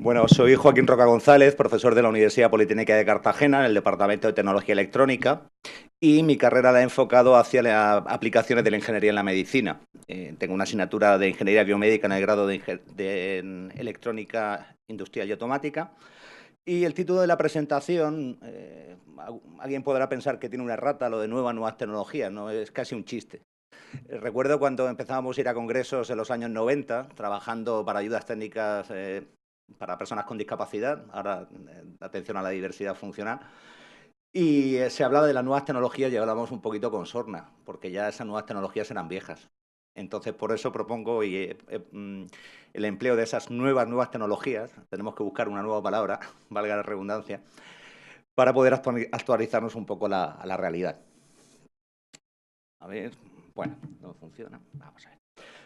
Bueno, soy Joaquín Roca González, profesor de la Universidad Politécnica de Cartagena en el Departamento de Tecnología Electrónica, y mi carrera la he enfocado hacia las aplicaciones de la ingeniería en la medicina. Tengo una asignatura de Ingeniería Biomédica en el grado de Electrónica Industrial y Automática. Y el título de la presentación, alguien podrá pensar que tiene una errata, lo de nuevas tecnologías, ¿no? Es casi un chiste. Recuerdo cuando empezábamos a ir a congresos en los años 90, trabajando para ayudas técnicas para personas con discapacidad, ahora atención a la diversidad funcional, y se hablaba de las nuevas tecnologías y hablábamos un poquito con sorna, porque ya esas nuevas tecnologías eran viejas. Entonces, por eso propongo el empleo de esas nuevas tecnologías. Tenemos que buscar una nueva palabra, valga la redundancia, para poder actualizarnos un poco a la realidad. A ver, bueno, no funciona. Vamos a ver.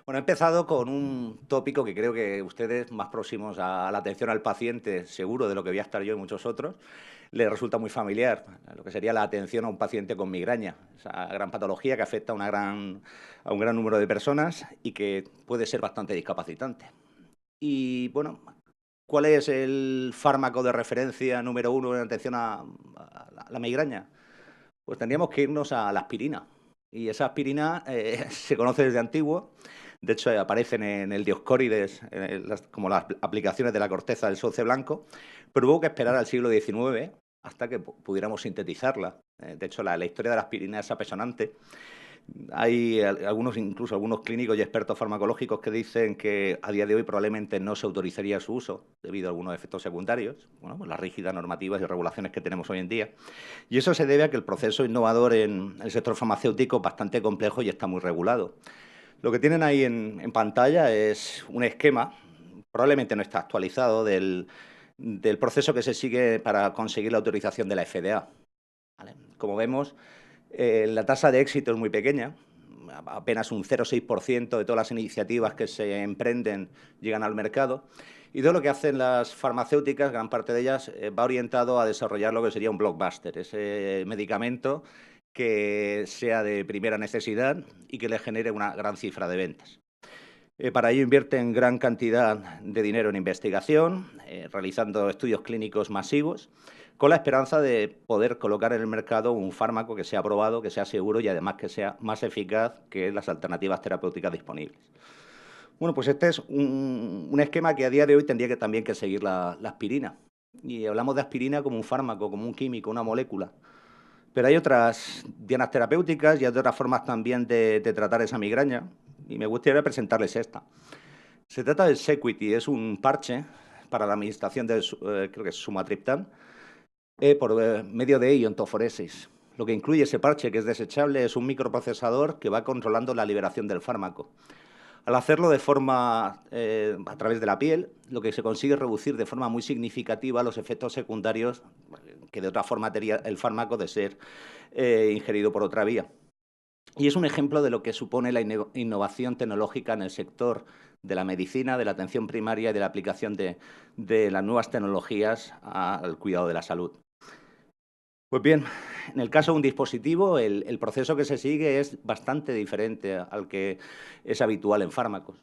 Bueno, he empezado con un tópico que creo que ustedes, más próximos a la atención al paciente, seguro de lo que voy a estar yo y muchos otros, les resulta muy familiar, lo que sería la atención a un paciente con migraña, esa gran patología que afecta a un gran número de personas y que puede ser bastante discapacitante. Y, bueno, ¿cuál es el fármaco de referencia número uno en atención a la migraña? Pues tendríamos que irnos a la aspirina. Y esa aspirina se conoce desde antiguo. De hecho, aparecen en el Dioscórides como las aplicaciones de la corteza del sauce blanco, pero hubo que esperar al siglo XIX hasta que pudiéramos sintetizarla. De hecho, la historia de la aspirina es apasionante. Hay incluso algunos clínicos y expertos farmacológicos que dicen que a día de hoy probablemente no se autorizaría su uso debido a algunos efectos secundarios, bueno, pues las rígidas normativas y regulaciones que tenemos hoy en día. Y eso se debe a que el proceso innovador en el sector farmacéutico es bastante complejo y está muy regulado. Lo que tienen ahí en pantalla es un esquema, probablemente no está actualizado, del proceso que se sigue para conseguir la autorización de la FDA. ¿Vale? Como vemos, la tasa de éxito es muy pequeña, apenas un 0,6% de todas las iniciativas que se emprenden llegan al mercado. Y todo lo que hacen las farmacéuticas, gran parte de ellas, va orientado a desarrollar lo que sería un blockbuster, ese medicamento que sea de primera necesidad y que le genere una gran cifra de ventas. Para ello invierten gran cantidad de dinero en investigación, realizando estudios clínicos masivos, con la esperanza de poder colocar en el mercado un fármaco que sea aprobado, que sea seguro y además que sea más eficaz que las alternativas terapéuticas disponibles. Bueno, pues este es un esquema que a día de hoy tendría que también que seguir la aspirina. Y hablamos de aspirina como un fármaco, como un químico, una molécula. Pero hay otras dianas terapéuticas y hay otras formas también de tratar esa migraña. Y me gustaría presentarles esta. Se trata del Sequity, es un parche para la administración de, creo que es sumatriptán, por medio de iontoforesis. Lo que incluye ese parche, que es desechable, es un microprocesador que va controlando la liberación del fármaco. Al hacerlo de forma a través de la piel, lo que se consigue es reducir de forma muy significativa los efectos secundarios que de otra forma tendría el fármaco de ser ingerido por otra vía. Y es un ejemplo de lo que supone la innovación tecnológica en el sector de la medicina, de la atención primaria y de la aplicación de las nuevas tecnologías al cuidado de la salud. Pues bien, en el caso de un dispositivo, el proceso que se sigue es bastante diferente al que es habitual en fármacos.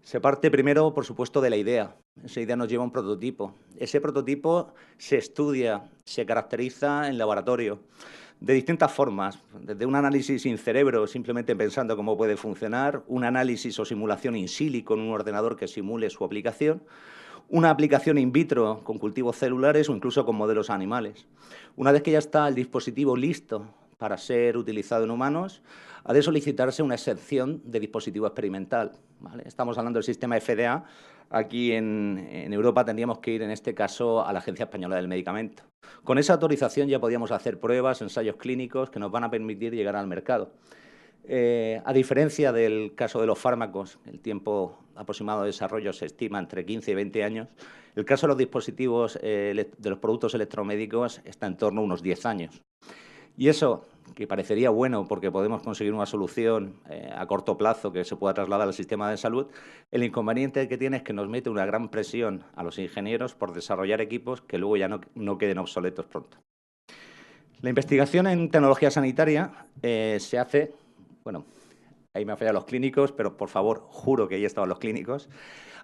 Se parte primero, por supuesto, de la idea. Esa idea nos lleva a un prototipo. Ese prototipo se estudia, se caracteriza en laboratorio de distintas formas, desde un análisis in cerebro, simplemente pensando cómo puede funcionar, un análisis o simulación in silico con un ordenador que simule su aplicación, una aplicación in vitro con cultivos celulares o incluso con modelos animales. Una vez que ya está el dispositivo listo para ser utilizado en humanos, ha de solicitarse una excepción de dispositivo experimental. ¿Vale? Estamos hablando del sistema FDA. Aquí en Europa tendríamos que ir, en este caso, a la Agencia Española del Medicamento. Con esa autorización ya podíamos hacer pruebas, ensayos clínicos que nos van a permitir llegar al mercado. A diferencia del caso de los fármacos, el tiempo aproximado de desarrollo se estima entre 15 y 20 años. El caso de los dispositivos, de los productos electromédicos, está en torno a unos 10 años. Y eso, que parecería bueno porque podemos conseguir una solución a corto plazo que se pueda trasladar al sistema de salud, el inconveniente que tiene es que nos mete una gran presión a los ingenieros por desarrollar equipos que luego ya no queden obsoletos pronto. La investigación en tecnología sanitaria se hace, bueno, ahí me han fallado los clínicos, pero por favor, juro que ahí estaban los clínicos,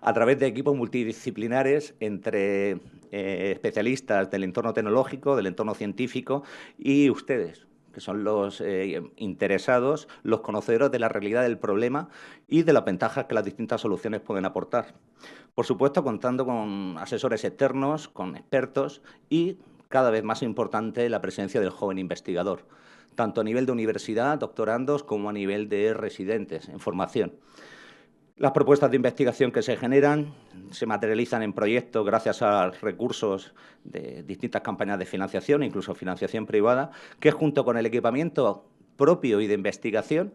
a través de equipos multidisciplinares entre especialistas del entorno tecnológico, del entorno científico y ustedes, que son los interesados, los conocedores de la realidad del problema y de las ventajas que las distintas soluciones pueden aportar. Por supuesto, contando con asesores externos, con expertos y, cada vez más importante, la presencia del joven investigador, tanto a nivel de universidad, doctorandos, como a nivel de residentes en formación. Las propuestas de investigación que se generan se materializan en proyectos gracias a recursos de distintas campañas de financiación, incluso financiación privada, que junto con el equipamiento propio y de investigación,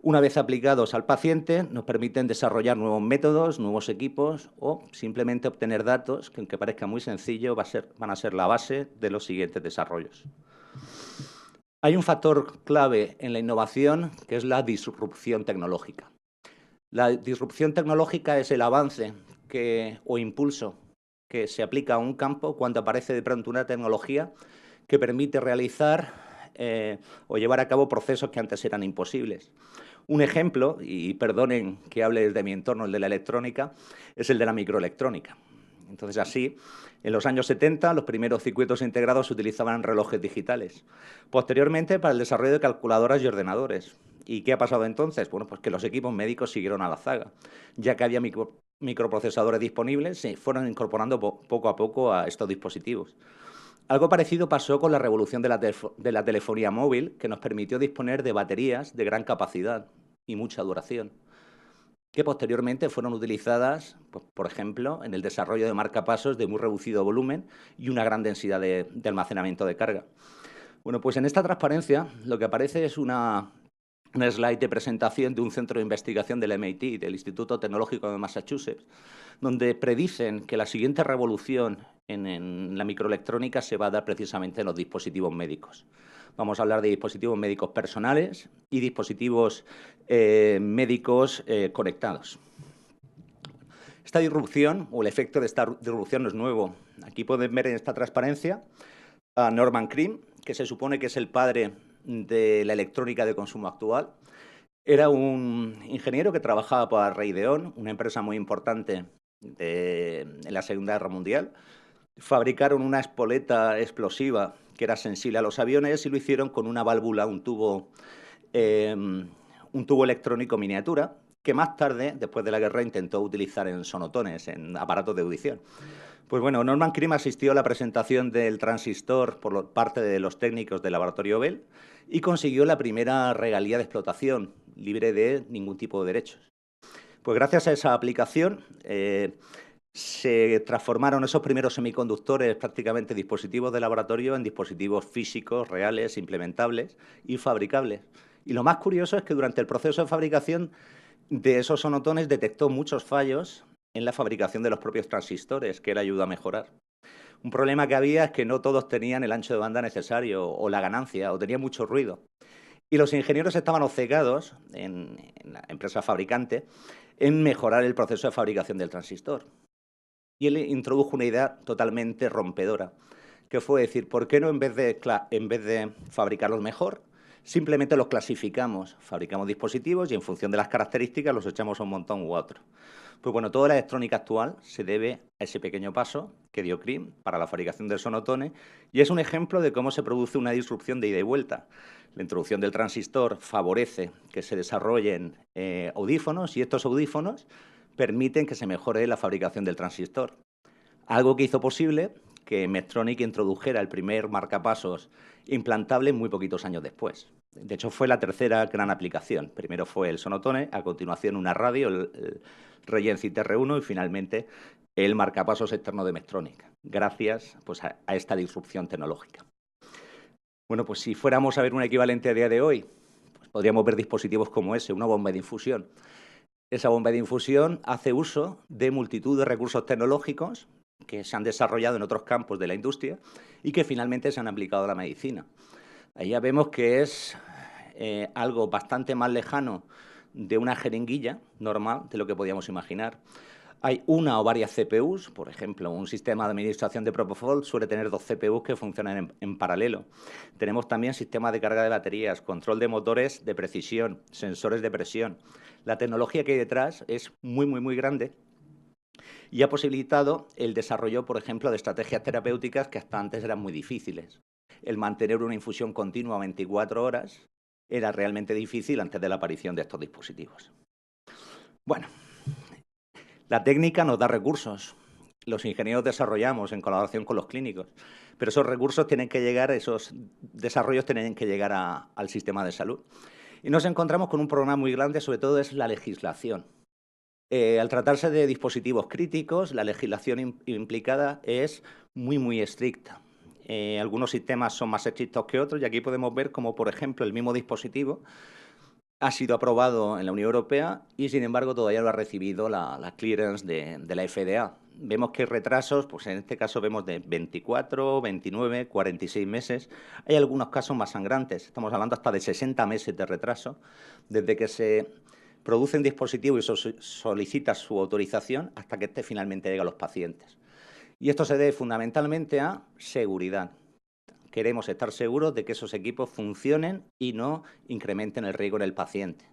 una vez aplicados al paciente, nos permiten desarrollar nuevos métodos, nuevos equipos o simplemente obtener datos que, aunque parezca muy sencillo, van a ser la base de los siguientes desarrollos. Hay un factor clave en la innovación que es la disrupción tecnológica. La disrupción tecnológica es el avance o impulso que se aplica a un campo cuando aparece de pronto una tecnología que permite realizar o llevar a cabo procesos que antes eran imposibles. Un ejemplo, y perdonen que hable desde mi entorno, el de la electrónica, es el de la microelectrónica. Entonces, así, en los años 70, los primeros circuitos integrados se utilizaban en relojes digitales. Posteriormente, para el desarrollo de calculadoras y ordenadores. ¿Y qué ha pasado entonces? Bueno, pues que los equipos médicos siguieron a la zaga. Ya que había microprocesadores disponibles, se fueron incorporando poco a poco a estos dispositivos. Algo parecido pasó con la revolución de la telefonía móvil, que nos permitió disponer de baterías de gran capacidad y mucha duración, que posteriormente fueron utilizadas, pues, por ejemplo, en el desarrollo de marcapasos de muy reducido volumen y una gran densidad de almacenamiento de carga. Bueno, pues en esta transparencia lo que aparece es una slide de presentación de un centro de investigación del MIT, del Instituto Tecnológico de Massachusetts, donde predicen que la siguiente revolución en la microelectrónica se va a dar precisamente en los dispositivos médicos. Vamos a hablar de dispositivos médicos personales y dispositivos médicos conectados. Esta disrupción, o el efecto de esta disrupción, no es nuevo. Aquí pueden ver en esta transparencia a Norman Cream, que se supone que es el padre de la electrónica de consumo actual. Era un ingeniero que trabajaba para Raytheon, una empresa muy importante en la Segunda Guerra Mundial. Fabricaron una espoleta explosiva que era sensible a los aviones y lo hicieron con una válvula, un tubo electrónico miniatura, que más tarde, después de la guerra, intentó utilizar en sonotones, en aparatos de audición. Pues bueno, Norman Cream asistió a la presentación del transistor por parte de los técnicos del laboratorio Bell y consiguió la primera regalía de explotación, libre de ningún tipo de derechos. Pues gracias a esa aplicación se transformaron esos primeros semiconductores, prácticamente dispositivos de laboratorio, en dispositivos físicos, reales, implementables y fabricables. Y lo más curioso es que durante el proceso de fabricación de esos sonotones detectó muchos fallos en la fabricación de los propios transistores, que él ayudó a mejorar. Un problema que había es que no todos tenían el ancho de banda necesario o la ganancia, o tenían mucho ruido. Y los ingenieros estaban obcecados, en la empresa fabricante, en mejorar el proceso de fabricación del transistor. Y él introdujo una idea totalmente rompedora, que fue decir, ¿por qué no en vez de fabricarlos mejor, simplemente los clasificamos, fabricamos dispositivos y en función de las características los echamos a un montón u otro? Pues bueno, toda la electrónica actual se debe a ese pequeño paso que dio Cream para la fabricación del sonotone y es un ejemplo de cómo se produce una disrupción de ida y vuelta. La introducción del transistor favorece que se desarrollen audífonos y estos audífonos permiten que se mejore la fabricación del transistor. Algo que hizo posible que Medtronic introdujera el primer marcapasos implantable muy poquitos años después. De hecho, fue la tercera gran aplicación. Primero fue el sonotone, a continuación una radio, el Regency TR1 y finalmente el marcapasos externo de Medtronic, gracias pues, a esta disrupción tecnológica. Bueno, pues si fuéramos a ver un equivalente a día de hoy, pues podríamos ver dispositivos como ese, una bomba de infusión. Esa bomba de infusión hace uso de multitud de recursos tecnológicos que se han desarrollado en otros campos de la industria y que finalmente se han aplicado a la medicina. Ahí ya vemos que es algo bastante más lejano de una jeringuilla normal de lo que podíamos imaginar. Hay una o varias CPUs, por ejemplo, un sistema de administración de Propofol suele tener 2 CPUs que funcionan en paralelo. Tenemos también sistemas de carga de baterías, control de motores de precisión, sensores de presión. La tecnología que hay detrás es muy grande y ha posibilitado el desarrollo, por ejemplo, de estrategias terapéuticas que hasta antes eran muy difíciles. El mantener una infusión continua 24 horas era realmente difícil antes de la aparición de estos dispositivos. Bueno, la técnica nos da recursos. Los ingenieros desarrollamos en colaboración con los clínicos, pero esos recursos tienen que llegar, esos desarrollos tienen que llegar al sistema de salud. Y nos encontramos con un problema muy grande, sobre todo es la legislación. Al tratarse de dispositivos críticos, la legislación implicada es muy estricta. Algunos sistemas son más estrictos que otros y aquí podemos ver como, por ejemplo, el mismo dispositivo ha sido aprobado en la Unión Europea y, sin embargo, todavía no ha recibido la clearance de la FDA. Vemos que hay retrasos, pues en este caso vemos de 24, 29, 46 meses. Hay algunos casos más sangrantes, estamos hablando hasta de 60 meses de retraso, desde que se produce un dispositivo y solicita su autorización hasta que este finalmente llega a los pacientes. Y esto se debe fundamentalmente a seguridad. Queremos estar seguros de que esos equipos funcionen y no incrementen el riesgo en el paciente,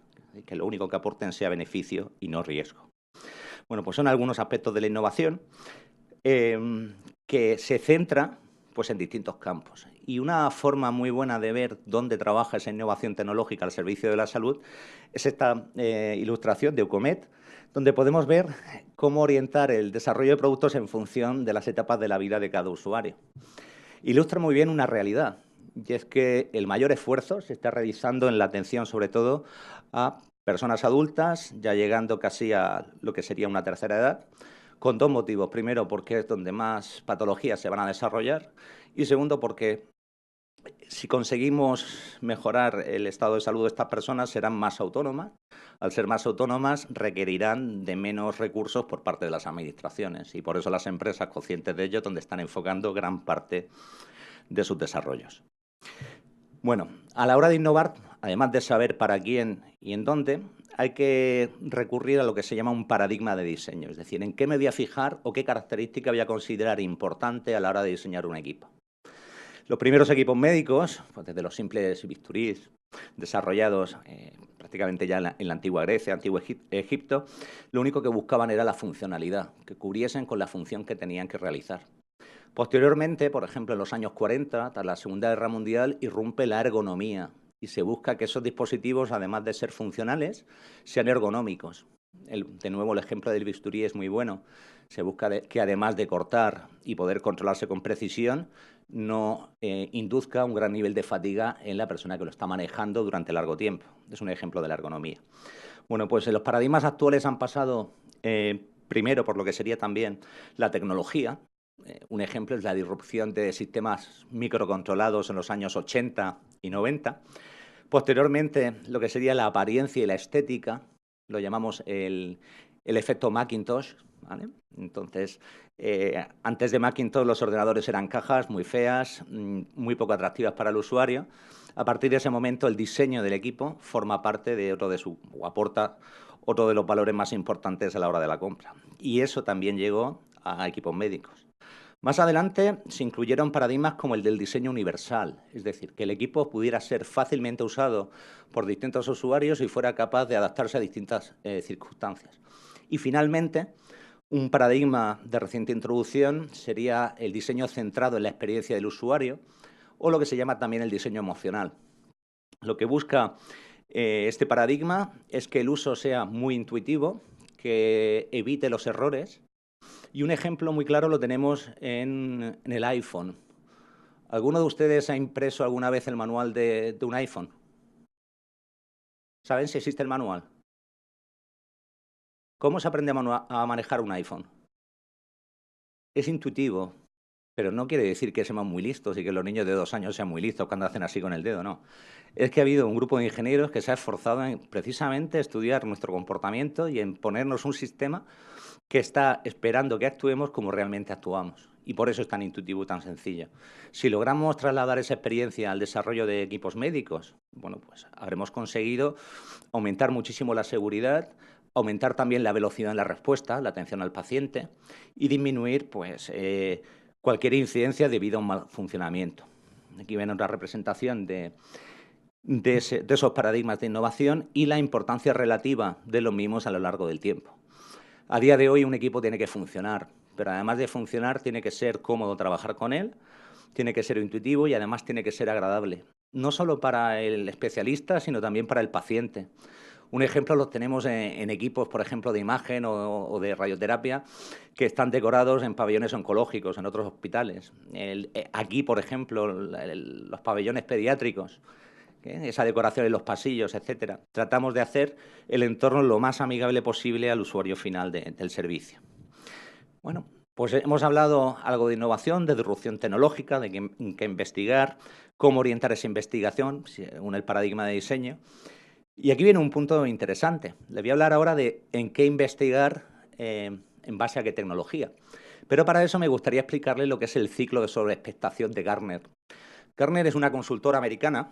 que lo único que aporten sea beneficio y no riesgo. Bueno, pues son algunos aspectos de la innovación que se centra pues, en distintos campos. Y una forma muy buena de ver dónde trabaja esa innovación tecnológica al servicio de la salud es esta ilustración de Eucomet, donde podemos ver cómo orientar el desarrollo de productos en función de las etapas de la vida de cada usuario. Ilustra muy bien una realidad, y es que el mayor esfuerzo se está realizando en la atención, sobre todo, a personas adultas, ya llegando casi a lo que sería una tercera edad, con 2 motivos. Primero, porque es donde más patologías se van a desarrollar, y segundo, porque si conseguimos mejorar el estado de salud de estas personas, serán más autónomas. Al ser más autónomas, requerirán de menos recursos por parte de las administraciones y por eso las empresas, conscientes de ello, donde están enfocando gran parte de sus desarrollos. Bueno, a la hora de innovar, además de saber para quién y en dónde, hay que recurrir a lo que se llama un paradigma de diseño, es decir, en qué me voy a fijar o qué característica voy a considerar importante a la hora de diseñar un equipo. Los primeros equipos médicos, pues desde los simples bisturís desarrollados prácticamente ya en la antigua Grecia, antiguo Egipto, lo único que buscaban era la funcionalidad, que cubriesen con la función que tenían que realizar. Posteriormente, por ejemplo, en los años 40, tras la Segunda Guerra Mundial, irrumpe la ergonomía y se busca que esos dispositivos, además de ser funcionales, sean ergonómicos. De nuevo, el ejemplo del bisturí es muy bueno. Se busca que, además de cortar y poder controlarse con precisión, no induzca un gran nivel de fatiga en la persona que lo está manejando durante largo tiempo. Es un ejemplo de la ergonomía. Bueno, pues los paradigmas actuales han pasado primero por lo que sería también la tecnología. Un ejemplo es la disrupción de sistemas microcontrolados en los años 80 y 90. Posteriormente, lo que sería la apariencia y la estética, lo llamamos el efecto Macintosh, ¿vale? Entonces, antes de Macintosh los ordenadores eran cajas muy feas, muy poco atractivas para el usuario. A partir de ese momento, el diseño del equipo forma parte de o aporta otro de los valores más importantes a la hora de la compra. Y eso también llegó a equipos médicos. Más adelante se incluyeron paradigmas como el del diseño universal, es decir, que el equipo pudiera ser fácilmente usado por distintos usuarios y fuera capaz de adaptarse a distintas circunstancias. Y finalmente, un paradigma de reciente introducción sería el diseño centrado en la experiencia del usuario o lo que se llama también el diseño emocional. Lo que busca este paradigma es que el uso sea muy intuitivo, que evite los errores. Y un ejemplo muy claro lo tenemos en el iPhone. ¿Alguno de ustedes ha impreso alguna vez el manual de un iPhone? ¿Saben si existe el manual? ¿Cómo se aprende a manejar un iPhone? Es intuitivo, pero no quiere decir que seamos muy listos y que los niños de 2 años sean muy listos cuando hacen así con el dedo, no. Es que ha habido un grupo de ingenieros que se ha esforzado en precisamente estudiar nuestro comportamiento y en ponernos un sistema que está esperando que actuemos como realmente actuamos. Y por eso es tan intuitivo y tan sencillo. Si logramos trasladar esa experiencia al desarrollo de equipos médicos, bueno, pues habremos conseguido aumentar muchísimo la seguridad, aumentar también la velocidad en la respuesta, la atención al paciente y disminuir pues, cualquier incidencia debido a un mal funcionamiento. Aquí ven otra representación de esos paradigmas de innovación y la importancia relativa de los mismos a lo largo del tiempo. A día de hoy un equipo tiene que funcionar, pero además de funcionar tiene que ser cómodo trabajar con él, tiene que ser intuitivo y además tiene que ser agradable, no solo para el especialista, sino también para el paciente. Un ejemplo lo tenemos en equipos, por ejemplo, de imagen o de radioterapia, que están decorados en pabellones oncológicos, en otros hospitales. Aquí, por ejemplo, los pabellones pediátricos, esa decoración en los pasillos, etcétera. Tratamos de hacer el entorno lo más amigable posible al usuario final del servicio. Bueno, pues hemos hablado algo de innovación, de disrupción tecnológica, de qué investigar, cómo orientar esa investigación según el paradigma de diseño. Y aquí viene un punto interesante. Le voy a hablar ahora de en qué investigar en base a qué tecnología. Pero para eso me gustaría explicarle lo que es el ciclo de sobreexpectación de Gartner. Gartner es una consultora americana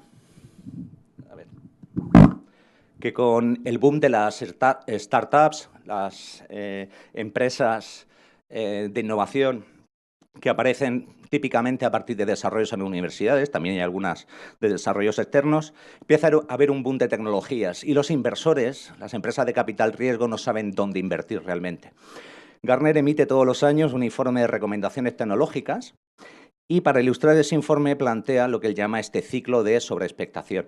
que con el boom de las startups, las empresas de innovación que aparecen típicamente a partir de desarrollos en universidades, también hay algunas de desarrollos externos, empieza a haber un boom de tecnologías y los inversores, las empresas de capital riesgo, no saben dónde invertir realmente. Gartner emite todos los años un informe de recomendaciones tecnológicas y para ilustrar ese informe plantea lo que él llama este ciclo de sobreexpectación.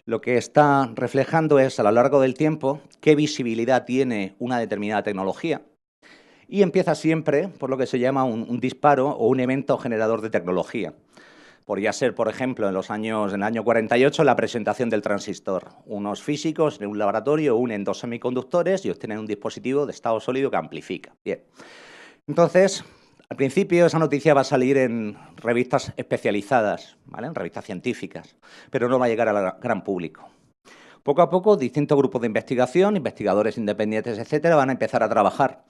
Lo que está reflejando es, a lo largo del tiempo, qué visibilidad tiene una determinada tecnología y empieza siempre por lo que se llama un disparo o un evento generador de tecnología. Podría ser, por ejemplo, en el año 48, la presentación del transistor. Unos físicos en un laboratorio unen dos semiconductores y obtienen un dispositivo de estado sólido que amplifica. Bien. Entonces, al principio esa noticia va a salir en revistas especializadas, ¿vale? En revistas científicas, pero no va a llegar al gran público. Poco a poco, distintos grupos de investigación, investigadores independientes, etcétera, van a empezar a trabajar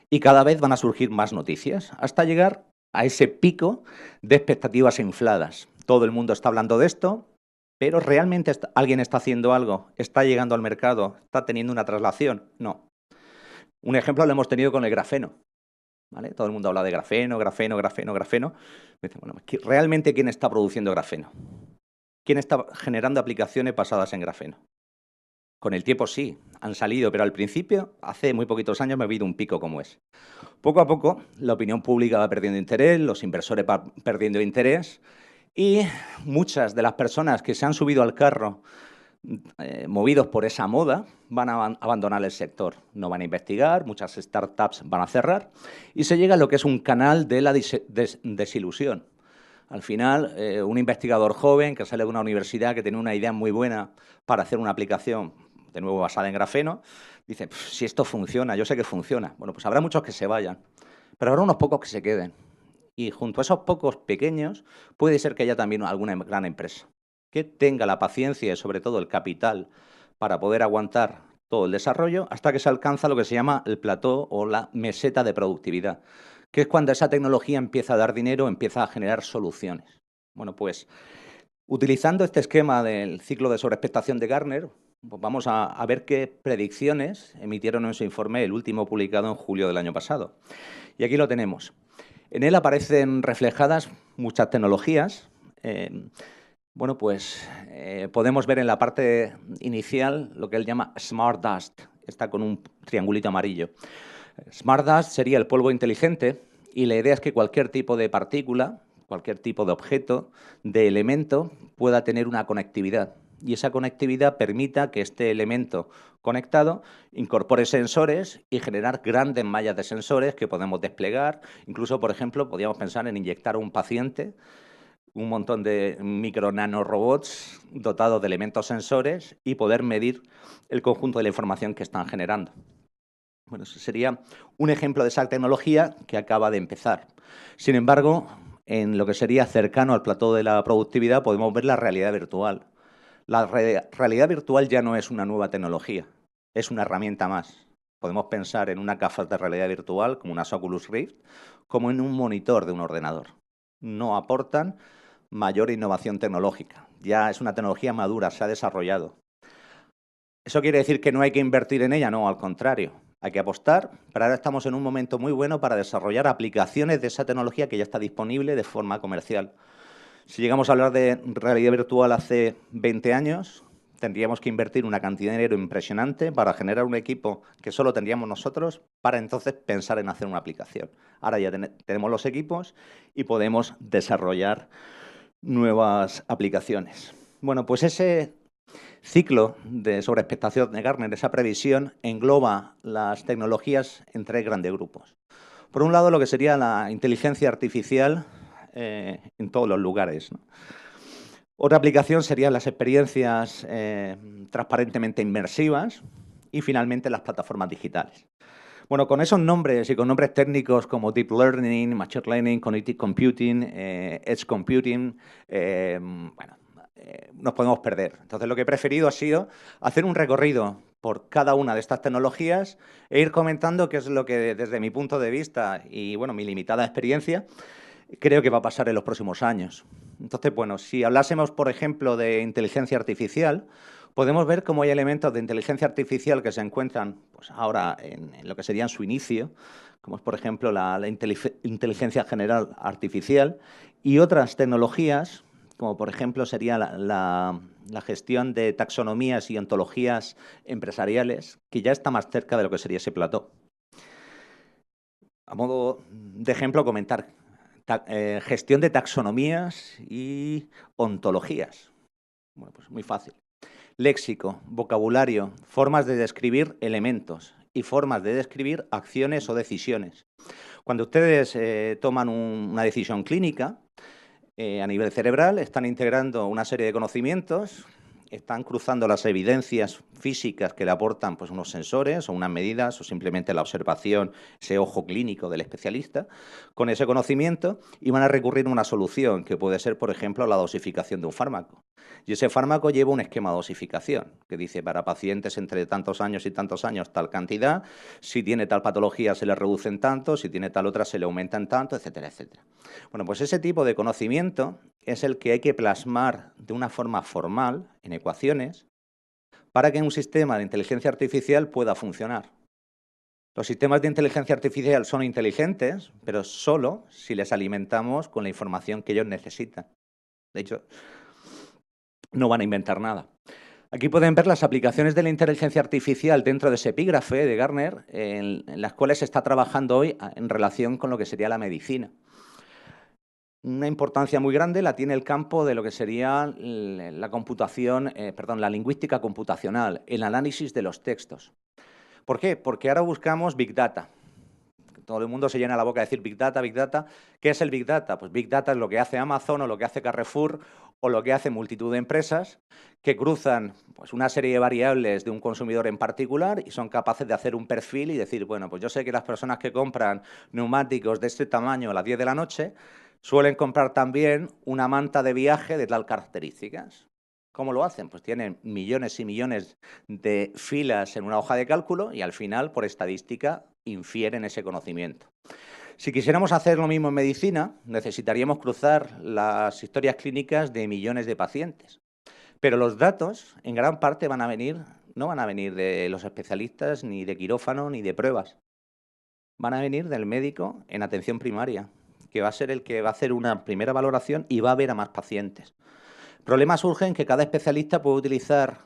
y cada vez van a surgir más noticias hasta llegar a ese pico de expectativas infladas. Todo el mundo está hablando de esto, pero ¿realmente alguien está haciendo algo? ¿Está llegando al mercado? ¿Está teniendo una traslación? No. Un ejemplo lo hemos tenido con el grafeno. ¿Vale? Todo el mundo habla de grafeno, grafeno, grafeno, grafeno. Bueno, ¿realmente quién está produciendo grafeno? ¿Quién está generando aplicaciones basadas en grafeno? Con el tiempo sí, han salido, pero al principio, hace muy poquitos años, me ha habido un pico como es. Poco a poco, la opinión pública va perdiendo interés, los inversores van perdiendo interés y muchas de las personas que se han subido al carro movidos por esa moda, van a abandonar el sector. No van a investigar, muchas startups van a cerrar y se llega a lo que es un canal de la desilusión. Al final, un investigador joven que sale de una universidad que tiene una idea muy buena para hacer una aplicación, de nuevo basada en grafeno, dice, si esto funciona, yo sé que funciona. Bueno, pues habrá muchos que se vayan, pero habrá unos pocos que se queden. Y junto a esos pocos pequeños, puede ser que haya también alguna gran empresa que tenga la paciencia y sobre todo el capital para poder aguantar todo el desarrollo hasta que se alcanza lo que se llama el plató o la meseta de productividad, que es cuando esa tecnología empieza a dar dinero, empieza a generar soluciones. Bueno, pues utilizando este esquema del ciclo de sobreexpectación de Gartner, pues vamos a ver qué predicciones emitieron en su informe, el último publicado en julio del año pasado. Y aquí lo tenemos. En él aparecen reflejadas muchas tecnologías. Bueno, pues podemos ver en la parte inicial lo que él llama Smart Dust. Está con un triangulito amarillo. Smart Dust sería el polvo inteligente y la idea es que cualquier tipo de partícula, cualquier tipo de objeto, de elemento, pueda tener una conectividad. Y esa conectividad permita que este elemento conectado incorpore sensores y generar grandes mallas de sensores que podemos desplegar. Incluso, por ejemplo, podríamos pensar en inyectar a un paciente un montón de micro-nanorobots dotados de elementos sensores y poder medir el conjunto de la información que están generando. Bueno, eso sería un ejemplo de esa tecnología que acaba de empezar. Sin embargo, en lo que sería cercano al plató de la productividad podemos ver la realidad virtual. La realidad virtual ya no es una nueva tecnología, es una herramienta más. Podemos pensar en unas gafas de realidad virtual, como unas Oculus Rift, como en un monitor de un ordenador. No aportan mayor innovación tecnológica. Ya es una tecnología madura, se ha desarrollado. ¿Eso quiere decir que no hay que invertir en ella? No, al contrario. Hay que apostar, pero ahora estamos en un momento muy bueno para desarrollar aplicaciones de esa tecnología que ya está disponible de forma comercial. Si llegamos a hablar de realidad virtual hace 20 años, tendríamos que invertir una cantidad de dinero impresionante para generar un equipo que solo tendríamos nosotros para entonces pensar en hacer una aplicación. Ahora ya tenemos los equipos y podemos desarrollar nuevas aplicaciones. Bueno, pues ese ciclo de sobreexpectación de Gartner, esa previsión, engloba las tecnologías en 3 grandes grupos. Por un lado, lo que sería la inteligencia artificial en todos los lugares, ¿no? Otra aplicación serían las experiencias transparentemente inmersivas y, finalmente, las plataformas digitales. Bueno, con esos nombres y con nombres técnicos como Deep Learning, Machine Learning, Cognitive Computing, Edge Computing, nos podemos perder. Entonces, lo que he preferido ha sido hacer un recorrido por cada una de estas tecnologías e ir comentando qué es lo que, desde mi punto de vista y, bueno, mi limitada experiencia, creo que va a pasar en los próximos años. Entonces, bueno, si hablásemos, por ejemplo, de inteligencia artificial, podemos ver cómo hay elementos de inteligencia artificial que se encuentran pues, ahora en lo que sería en su inicio, como es, por ejemplo, la inteligencia general artificial, y otras tecnologías, como por ejemplo sería la gestión de taxonomías y ontologías empresariales, que ya está más cerca de lo que sería ese plató. A modo de ejemplo, comentar gestión de taxonomías y ontologías. Bueno, pues muy fácil. Léxico, vocabulario, formas de describir elementos y formas de describir acciones o decisiones. Cuando ustedes toman una decisión clínica, a nivel cerebral, están integrando una serie de conocimientos, están cruzando las evidencias físicas que le aportan pues, unos sensores o unas medidas o simplemente la observación, ese ojo clínico del especialista, con ese conocimiento y van a recurrir a una solución que puede ser, por ejemplo, la dosificación de un fármaco. Y ese fármaco lleva un esquema de dosificación que dice para pacientes entre tantos años y tantos años tal cantidad, si tiene tal patología se le reduce en tanto, si tiene tal otra se le aumenta en tanto, etcétera, etcétera. Bueno, pues ese tipo de conocimiento es el que hay que plasmar de una forma formal en ecuaciones para que un sistema de inteligencia artificial pueda funcionar. Los sistemas de inteligencia artificial son inteligentes, pero solo si les alimentamos con la información que ellos necesitan. De hecho, no van a inventar nada. Aquí pueden ver las aplicaciones de la inteligencia artificial dentro de ese epígrafe de Gartner, en las cuales se está trabajando hoy en relación con lo que sería la medicina. Una importancia muy grande la tiene el campo de lo que sería la computación, la lingüística computacional, el análisis de los textos. ¿Por qué? Porque ahora buscamos Big Data. Todo el mundo se llena la boca de decir Big Data, Big Data. ¿Qué es el Big Data? Pues Big Data es lo que hace Amazon o lo que hace Carrefour o lo que hace multitud de empresas que cruzan pues, una serie de variables de un consumidor en particular y son capaces de hacer un perfil y decir, bueno, pues yo sé que las personas que compran neumáticos de este tamaño a las 10 de la noche suelen comprar también una manta de viaje de tal características. ¿Cómo lo hacen? Pues tienen millones y millones de filas en una hoja de cálculo y al final, por estadística, infieren ese conocimiento. Si quisiéramos hacer lo mismo en medicina, necesitaríamos cruzar las historias clínicas de millones de pacientes. Pero los datos, en gran parte, no van a venir de los especialistas, ni de quirófano, ni de pruebas. Van a venir del médico en atención primaria, que va a ser el que va a hacer una primera valoración y va a ver a más pacientes. El problema surge en que cada especialista puede utilizar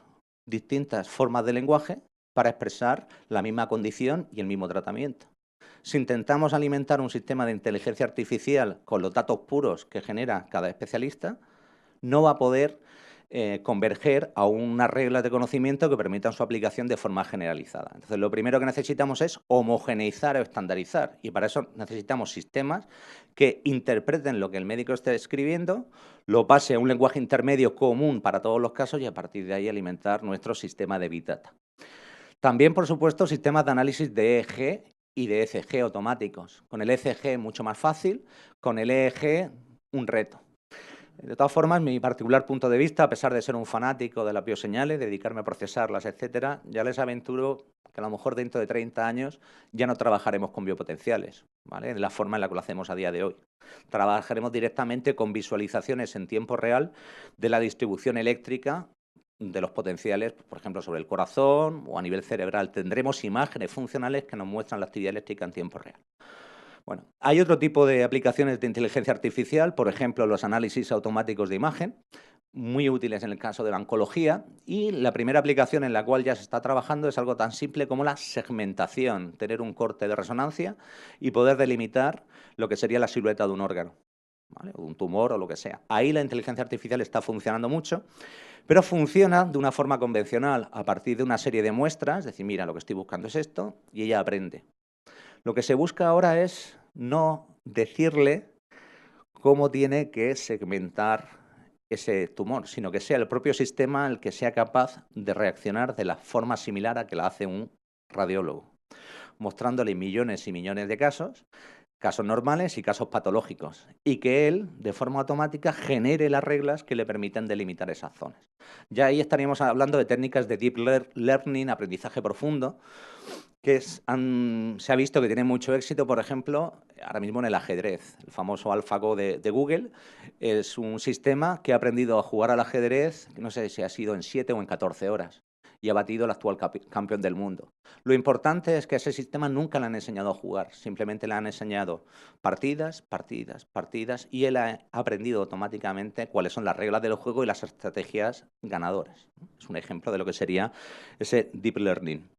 distintas formas de lenguaje para expresar la misma condición y el mismo tratamiento. Si intentamos alimentar un sistema de inteligencia artificial con los datos puros que genera cada especialista, no va a poder converger a unas reglas de conocimiento que permitan su aplicación de forma generalizada. Entonces, lo primero que necesitamos es homogeneizar o estandarizar y para eso necesitamos sistemas que interpreten lo que el médico esté escribiendo, lo pase a un lenguaje intermedio común para todos los casos y a partir de ahí alimentar nuestro sistema de Big Data. También, por supuesto, sistemas de análisis de EEG y de ECG automáticos. Con el ECG mucho más fácil, con el EEG un reto. De todas formas, mi particular punto de vista, a pesar de ser un fanático de las bioseñales, dedicarme a procesarlas, etcétera, ya les aventuro que a lo mejor dentro de 30 años ya no trabajaremos con biopotenciales, ¿vale? En la forma en la que lo hacemos a día de hoy. Trabajaremos directamente con visualizaciones en tiempo real de la distribución eléctrica de los potenciales, por ejemplo, sobre el corazón o a nivel cerebral. Tendremos imágenes funcionales que nos muestran la actividad eléctrica en tiempo real. Bueno, hay otro tipo de aplicaciones de inteligencia artificial, por ejemplo, los análisis automáticos de imagen, muy útiles en el caso de la oncología, y la primera aplicación en la cual ya se está trabajando es algo tan simple como la segmentación, tener un corte de resonancia y poder delimitar lo que sería la silueta de un órgano, ¿vale? O un tumor o lo que sea. Ahí la inteligencia artificial está funcionando mucho, pero funciona de una forma convencional, a partir de una serie de muestras, es decir, mira, lo que estoy buscando es esto, y ella aprende. Lo que se busca ahora es no decirle cómo tiene que segmentar ese tumor, sino que sea el propio sistema el que sea capaz de reaccionar de la forma similar a que la hace un radiólogo, mostrándole millones y millones de casos, casos normales y casos patológicos, y que él, de forma automática, genere las reglas que le permiten delimitar esas zonas. Ya ahí estaríamos hablando de técnicas de deep learning, aprendizaje profundo, que se ha visto que tiene mucho éxito, por ejemplo, ahora mismo en el ajedrez. El famoso AlphaGo de Google es un sistema que ha aprendido a jugar al ajedrez, no sé si ha sido en 7 o en 14 horas, y ha batido al actual campeón del mundo. Lo importante es que a ese sistema nunca le han enseñado a jugar, simplemente le han enseñado partidas, partidas, partidas, y él ha aprendido automáticamente cuáles son las reglas del juego y las estrategias ganadoras. Es un ejemplo de lo que sería ese deep learning.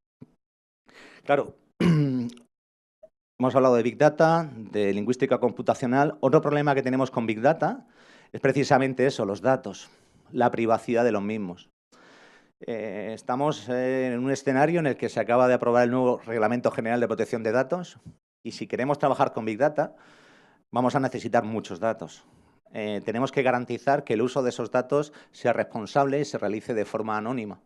Claro, hemos hablado de Big Data, de lingüística computacional. Otro problema que tenemos con Big Data es precisamente eso, los datos, la privacidad de los mismos. Estamos en un escenario en el que se acaba de aprobar el nuevo Reglamento General de Protección de Datos y si queremos trabajar con Big Data vamos a necesitar muchos datos. Tenemos que garantizar que el uso de esos datos sea responsable y se realice de forma anónima.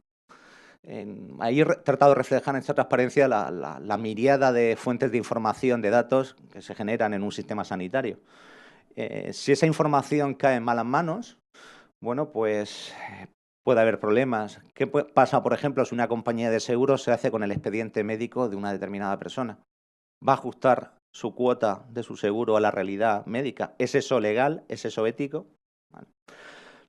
Ahí he tratado de reflejar en esta transparencia la miríada de fuentes de información, de datos que se generan en un sistema sanitario. Si esa información cae en malas manos, bueno, pues puede haber problemas. ¿Qué pasa, por ejemplo, si una compañía de seguros se hace con el expediente médico de una determinada persona? ¿Va a ajustar su cuota de su seguro a la realidad médica? ¿Es eso legal? ¿Es eso ético? Vale.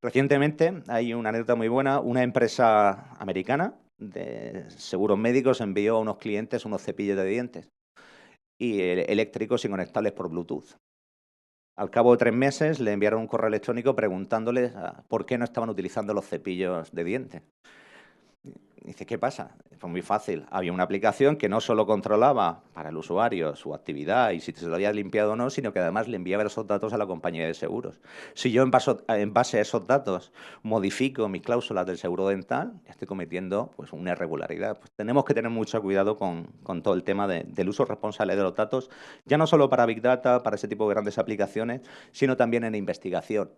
Recientemente hay una anécdota muy buena. Una empresa americana de seguros médicos envió a unos clientes unos cepillos de dientes y eléctricos y conectables por Bluetooth. Al cabo de 3 meses le enviaron un correo electrónico preguntándoles por qué no estaban utilizando los cepillos de dientes. Dice, ¿qué pasa? Fue muy fácil. Había una aplicación que no solo controlaba para el usuario su actividad y si se lo había limpiado o no, sino que además le enviaba esos datos a la compañía de seguros. Si yo en base a esos datos modifico mis cláusulas del seguro dental, ya estoy cometiendo pues, una irregularidad. Pues tenemos que tener mucho cuidado con todo el tema del uso responsable de los datos, ya no solo para Big Data, para ese tipo de grandes aplicaciones, sino también en investigación.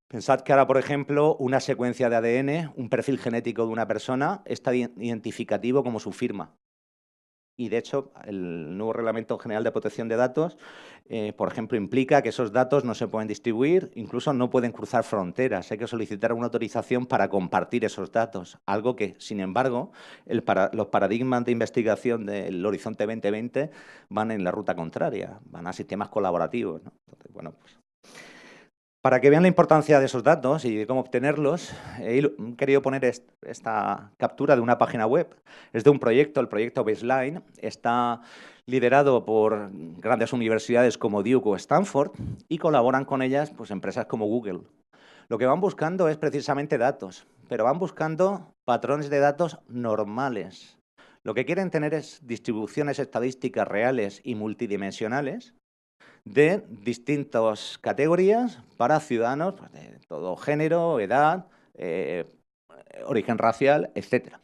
Pensad que ahora, por ejemplo, una secuencia de ADN, un perfil genético de una persona, está identificativo como su firma. Y, de hecho, el nuevo Reglamento General de Protección de Datos, por ejemplo, implica que esos datos no se pueden distribuir, incluso no pueden cruzar fronteras. Hay que solicitar una autorización para compartir esos datos, algo que, sin embargo, los paradigmas de investigación del Horizonte 2020 van en la ruta contraria, van a sistemas colaborativos, ¿no? Entonces, bueno, pues para que vean la importancia de esos datos y de cómo obtenerlos, he querido poner esta captura de una página web. Es de un proyecto, el proyecto Baseline. Está liderado por grandes universidades como Duke o Stanford y colaboran con ellas pues, empresas como Google. Lo que van buscando es precisamente datos, pero van buscando patrones de datos normales. Lo que quieren tener es distribuciones estadísticas reales y multidimensionales de distintas categorías para ciudadanos pues, de todo género, edad, origen racial, etcétera.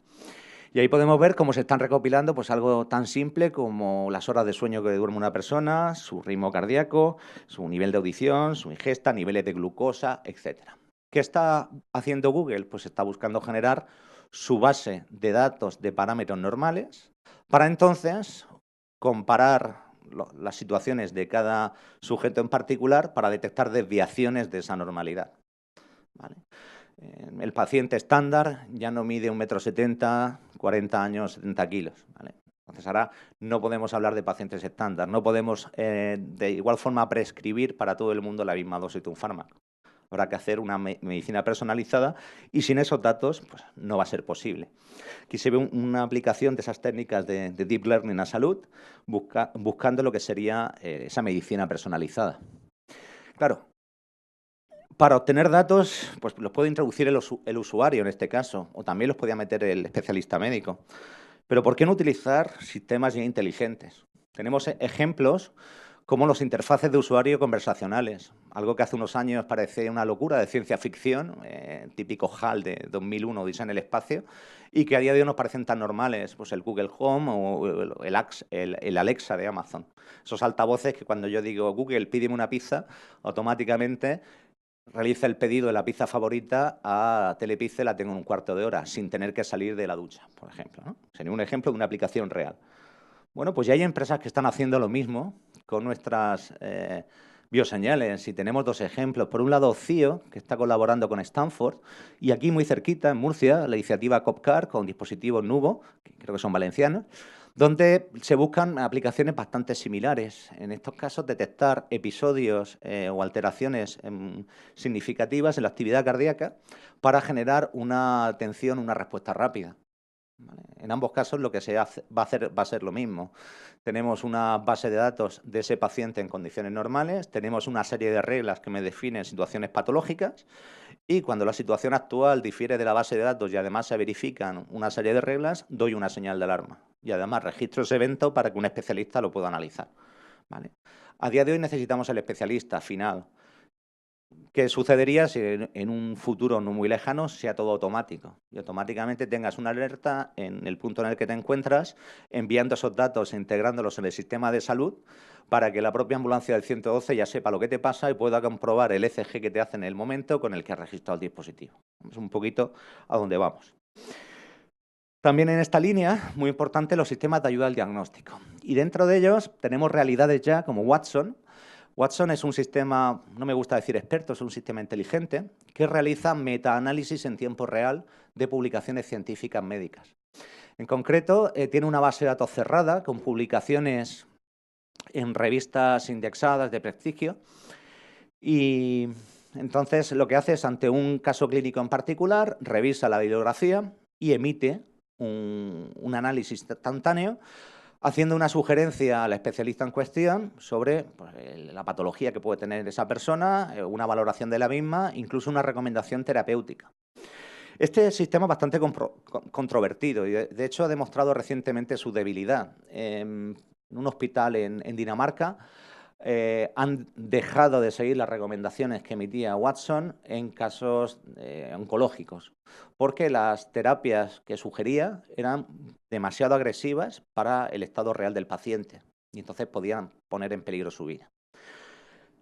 Y ahí podemos ver cómo se están recopilando pues, algo tan simple como las horas de sueño que duerme una persona, su ritmo cardíaco, su nivel de audición, su ingesta, niveles de glucosa, etcétera. ¿Qué está haciendo Google? Pues está buscando generar su base de datos de parámetros normales para entonces comparar las situaciones de cada sujeto en particular para detectar desviaciones de esa normalidad. ¿Vale? El paciente estándar ya no mide 1,70 m, 40 años, 70 kilos. ¿Vale? Entonces ahora no podemos hablar de pacientes estándar, no podemos de igual forma prescribir para todo el mundo la misma dosis de un fármaco. Habrá que hacer una medicina personalizada y sin esos datos pues, no va a ser posible. Aquí se ve una aplicación de esas técnicas de Deep Learning a salud, buscando lo que sería esa medicina personalizada. Claro, para obtener datos, pues los puede introducir el usuario en este caso, o también los podía meter el especialista médico. Pero ¿por qué no utilizar sistemas ya inteligentes? Tenemos ejemplos como los interfaces de usuario conversacionales, algo que hace unos años parecía una locura de ciencia ficción, típico HAL de 2001, Odisea en el espacio, y que a día de hoy nos parecen tan normales, pues el Google Home o el Alexa de Amazon. Esos altavoces que cuando yo digo Google, pídeme una pizza, automáticamente realiza el pedido de la pizza favorita a Telepizza y la tengo en un cuarto de hora, sin tener que salir de la ducha, por ejemplo, ¿no? Sería un ejemplo de una aplicación real. Bueno, pues ya hay empresas que están haciendo lo mismo con nuestras bioseñales y tenemos dos ejemplos. Por un lado, CIO, que está colaborando con Stanford, y aquí muy cerquita, en Murcia, la iniciativa Copcar con dispositivos Nuvo, que creo que son valencianos, donde se buscan aplicaciones bastante similares. En estos casos, detectar episodios o alteraciones significativas en la actividad cardíaca para generar una atención, una respuesta rápida. ¿Vale? En ambos casos lo que se hace, va a ser lo mismo. Tenemos una base de datos de ese paciente en condiciones normales, tenemos una serie de reglas que me definen situaciones patológicas y cuando la situación actual difiere de la base de datos y además se verifican una serie de reglas, doy una señal de alarma y además registro ese evento para que un especialista lo pueda analizar. ¿Vale? A día de hoy necesitamos el especialista final. ¿Qué sucedería si en un futuro no muy lejano sea todo automático y automáticamente tengas una alerta en el punto en el que te encuentras, enviando esos datos e integrándolos en el sistema de salud para que la propia ambulancia del 112 ya sepa lo que te pasa y pueda comprobar el ECG que te hace en el momento con el que has registrado el dispositivo? Es un poquito a dónde vamos. También en esta línea, muy importante, los sistemas de ayuda al diagnóstico. Y dentro de ellos tenemos realidades ya como Watson. Watson es un sistema, no me gusta decir experto, es un sistema inteligente que realiza metaanálisis en tiempo real de publicaciones científicas médicas. En concreto, tiene una base de datos cerrada con publicaciones en revistas indexadas de prestigio y entonces lo que hace es, ante un caso clínico en particular, revisa la bibliografía y emite un análisis instantáneo haciendo una sugerencia al especialista en cuestión sobre pues, la patología que puede tener esa persona, una valoración de la misma, incluso una recomendación terapéutica. Este sistema es bastante controvertido y, de hecho, ha demostrado recientemente su debilidad. En un hospital en Dinamarca han dejado de seguir las recomendaciones que emitía Watson en casos oncológicos, porque las terapias que sugería eran demasiado agresivas para el estado real del paciente y entonces podían poner en peligro su vida.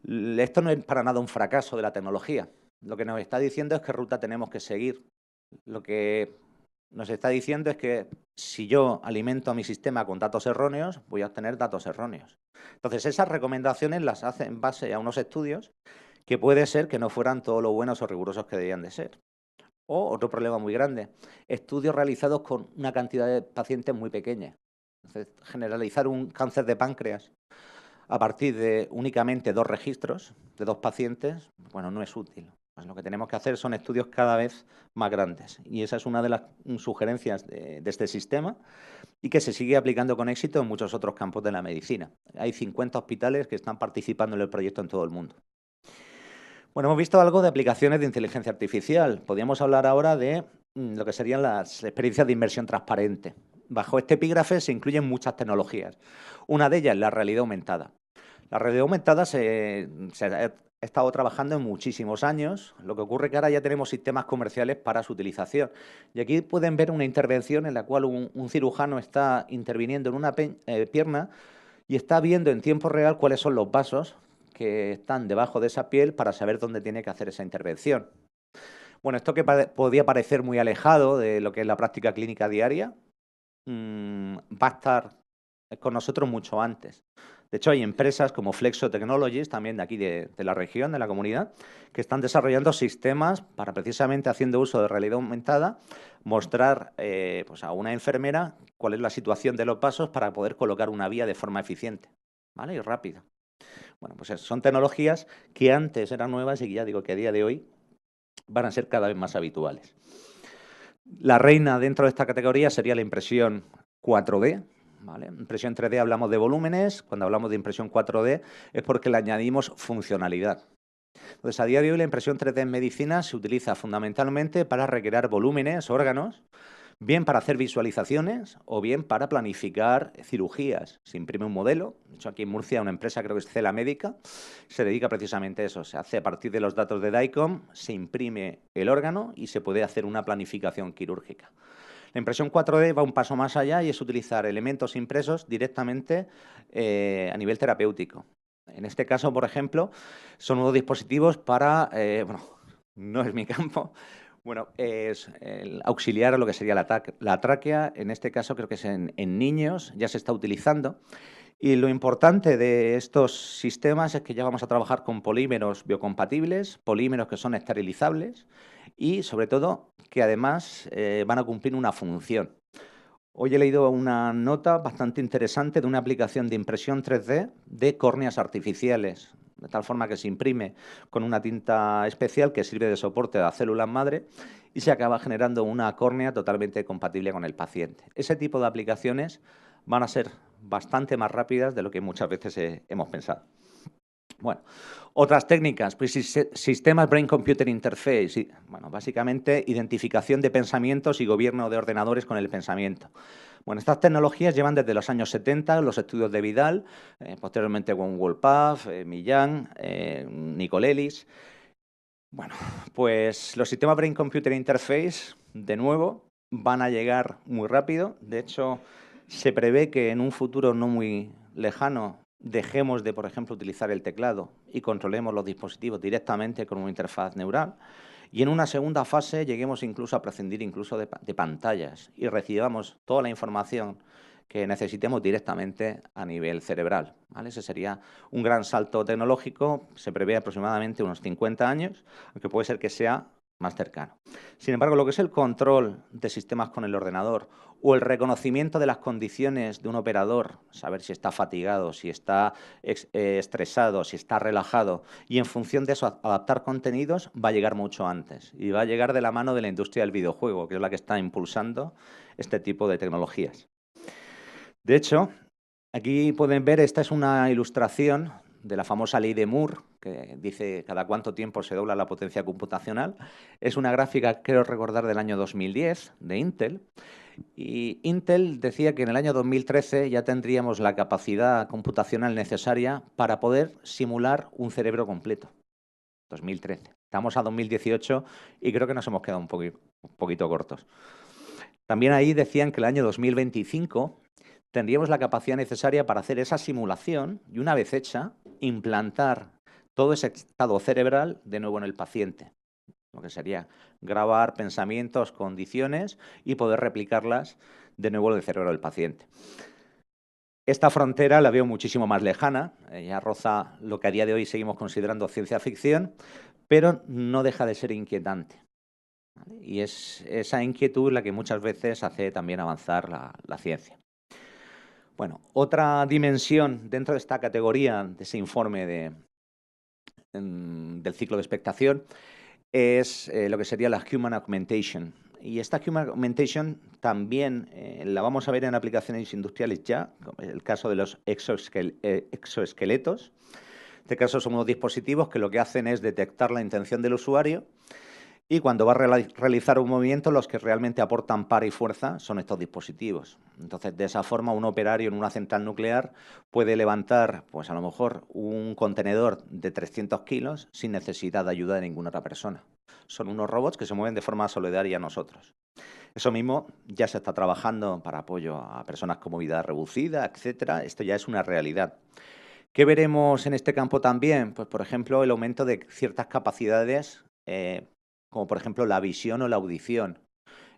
Esto no es para nada un fracaso de la tecnología. Lo que nos está diciendo es qué ruta tenemos que seguir. Lo que nos está diciendo es que si yo alimento a mi sistema con datos erróneos, voy a obtener datos erróneos. Entonces, esas recomendaciones las hace en base a unos estudios que puede ser que no fueran todo lo buenos o rigurosos que debían de ser. O otro problema muy grande, estudios realizados con una cantidad de pacientes muy pequeña. Entonces, generalizar un cáncer de páncreas a partir de únicamente 2 registros de 2 pacientes, bueno, no es útil. Pues lo que tenemos que hacer son estudios cada vez más grandes y esa es una de las sugerencias de este sistema y que se sigue aplicando con éxito en muchos otros campos de la medicina. Hay 50 hospitales que están participando en el proyecto en todo el mundo. Bueno, hemos visto algo de aplicaciones de inteligencia artificial. Podríamos hablar ahora de lo que serían las experiencias de inmersión transparente. Bajo este epígrafe se incluyen muchas tecnologías. Una de ellas es la realidad aumentada. La realidad aumentada se ha estado trabajando en muchísimos años. Lo que ocurre es que ahora ya tenemos sistemas comerciales para su utilización. Y aquí pueden ver una intervención en la cual un cirujano está interviniendo en una pierna y está viendo en tiempo real cuáles son los vasos que están debajo de esa piel para saber dónde tiene que hacer esa intervención. Bueno, esto que podía parecer muy alejado de lo que es la práctica clínica diaria, va a estar con nosotros mucho antes. De hecho, hay empresas como Flexo Technologies, también de aquí de la región, de la comunidad, que están desarrollando sistemas para, precisamente haciendo uso de realidad aumentada, mostrar pues a una enfermera cuál es la situación de los vasos para poder colocar una vía de forma eficiente, ¿vale? Y rápida. Bueno, pues son tecnologías que antes eran nuevas y que ya digo que a día de hoy van a ser cada vez más habituales. La reina dentro de esta categoría sería la impresión 4D. ¿Vale? Impresión 3D hablamos de volúmenes, cuando hablamos de impresión 4D es porque le añadimos funcionalidad. Entonces, a día de hoy la impresión 3D en medicina se utiliza fundamentalmente para recrear volúmenes, órganos, bien para hacer visualizaciones o bien para planificar cirugías. Se imprime un modelo, de hecho aquí en Murcia una empresa, creo que es Cela Médica, se dedica precisamente a eso. Se hace a partir de los datos de DICOM, se imprime el órgano y se puede hacer una planificación quirúrgica. La impresión 4D va un paso más allá y es utilizar elementos impresos directamente a nivel terapéutico. En este caso, por ejemplo, son unos dispositivos para, bueno, no es mi campo, bueno, es el auxiliar a lo que sería la tráquea. En este caso creo que es en niños, ya se está utilizando. Y lo importante de estos sistemas es que ya vamos a trabajar con polímeros biocompatibles, polímeros que son esterilizables y, sobre todo, que además van a cumplir una función. Hoy he leído una nota bastante interesante de una aplicación de impresión 3D de córneas artificiales, de tal forma que se imprime con una tinta especial que sirve de soporte a las células madre y se acaba generando una córnea totalmente compatible con el paciente. Ese tipo de aplicaciones van a ser bastante más rápidas de lo que muchas veces hemos pensado. Bueno, otras técnicas, pues sistemas Brain-Computer Interface, bueno, básicamente identificación de pensamientos y gobierno de ordenadores con el pensamiento. Bueno, estas tecnologías llevan desde los años 70, los estudios de Vidal, posteriormente con Wolpaff, Millán, Nicolelis. Bueno, pues los sistemas Brain-Computer Interface, de nuevo, van a llegar muy rápido. De hecho, se prevé que en un futuro no muy lejano dejemos de, por ejemplo, utilizar el teclado y controlemos los dispositivos directamente con una interfaz neural. Y en una segunda fase lleguemos incluso a prescindir incluso de pantallas y recibamos toda la información que necesitemos directamente a nivel cerebral, ¿vale? Ese sería un gran salto tecnológico, se prevé aproximadamente unos 50 años, aunque puede ser que sea más cercano. Sin embargo, lo que es el control de sistemas con el ordenador o el reconocimiento de las condiciones de un operador, saber si está fatigado, si está estresado, si está relajado, y en función de eso adaptar contenidos, va a llegar mucho antes. Y va a llegar de la mano de la industria del videojuego, que es la que está impulsando este tipo de tecnologías. De hecho, aquí pueden ver, esta es una ilustración de la famosa ley de Moore, que dice cada cuánto tiempo se dobla la potencia computacional. Es una gráfica, creo recordar, del año 2010, de Intel. Y Intel decía que en el año 2013 ya tendríamos la capacidad computacional necesaria para poder simular un cerebro completo. 2013. Estamos a 2018 y creo que nos hemos quedado un poquito cortos. También ahí decían que el año 2025 tendríamos la capacidad necesaria para hacer esa simulación y, una vez hecha, implantar todo ese estado cerebral de nuevo en el paciente. Lo que sería grabar pensamientos, condiciones y poder replicarlas de nuevo en el cerebro del paciente. Esta frontera la veo muchísimo más lejana, ya roza lo que a día de hoy seguimos considerando ciencia ficción, pero no deja de ser inquietante. ¿Vale? Y es esa inquietud la que muchas veces hace también avanzar la ciencia. Bueno, otra dimensión dentro de esta categoría, de ese informe del ciclo de expectación, es lo que sería la Human Augmentation. Y esta Human Augmentation también la vamos a ver en aplicaciones industriales ya, como el caso de los exoesqueletos. En este caso son unos dispositivos que lo que hacen es detectar la intención del usuario y cuando va a realizar un movimiento, los que realmente aportan par y fuerza son estos dispositivos. Entonces, de esa forma, un operario en una central nuclear puede levantar, pues a lo mejor, un contenedor de 300 kilos sin necesidad de ayuda de ninguna otra persona. Son unos robots que se mueven de forma solidaria a nosotros. Eso mismo ya se está trabajando para apoyo a personas con movilidad reducida, etcétera. Esto ya es una realidad. ¿Qué veremos en este campo también? Pues, por ejemplo, el aumento de ciertas capacidades como por ejemplo la visión o la audición.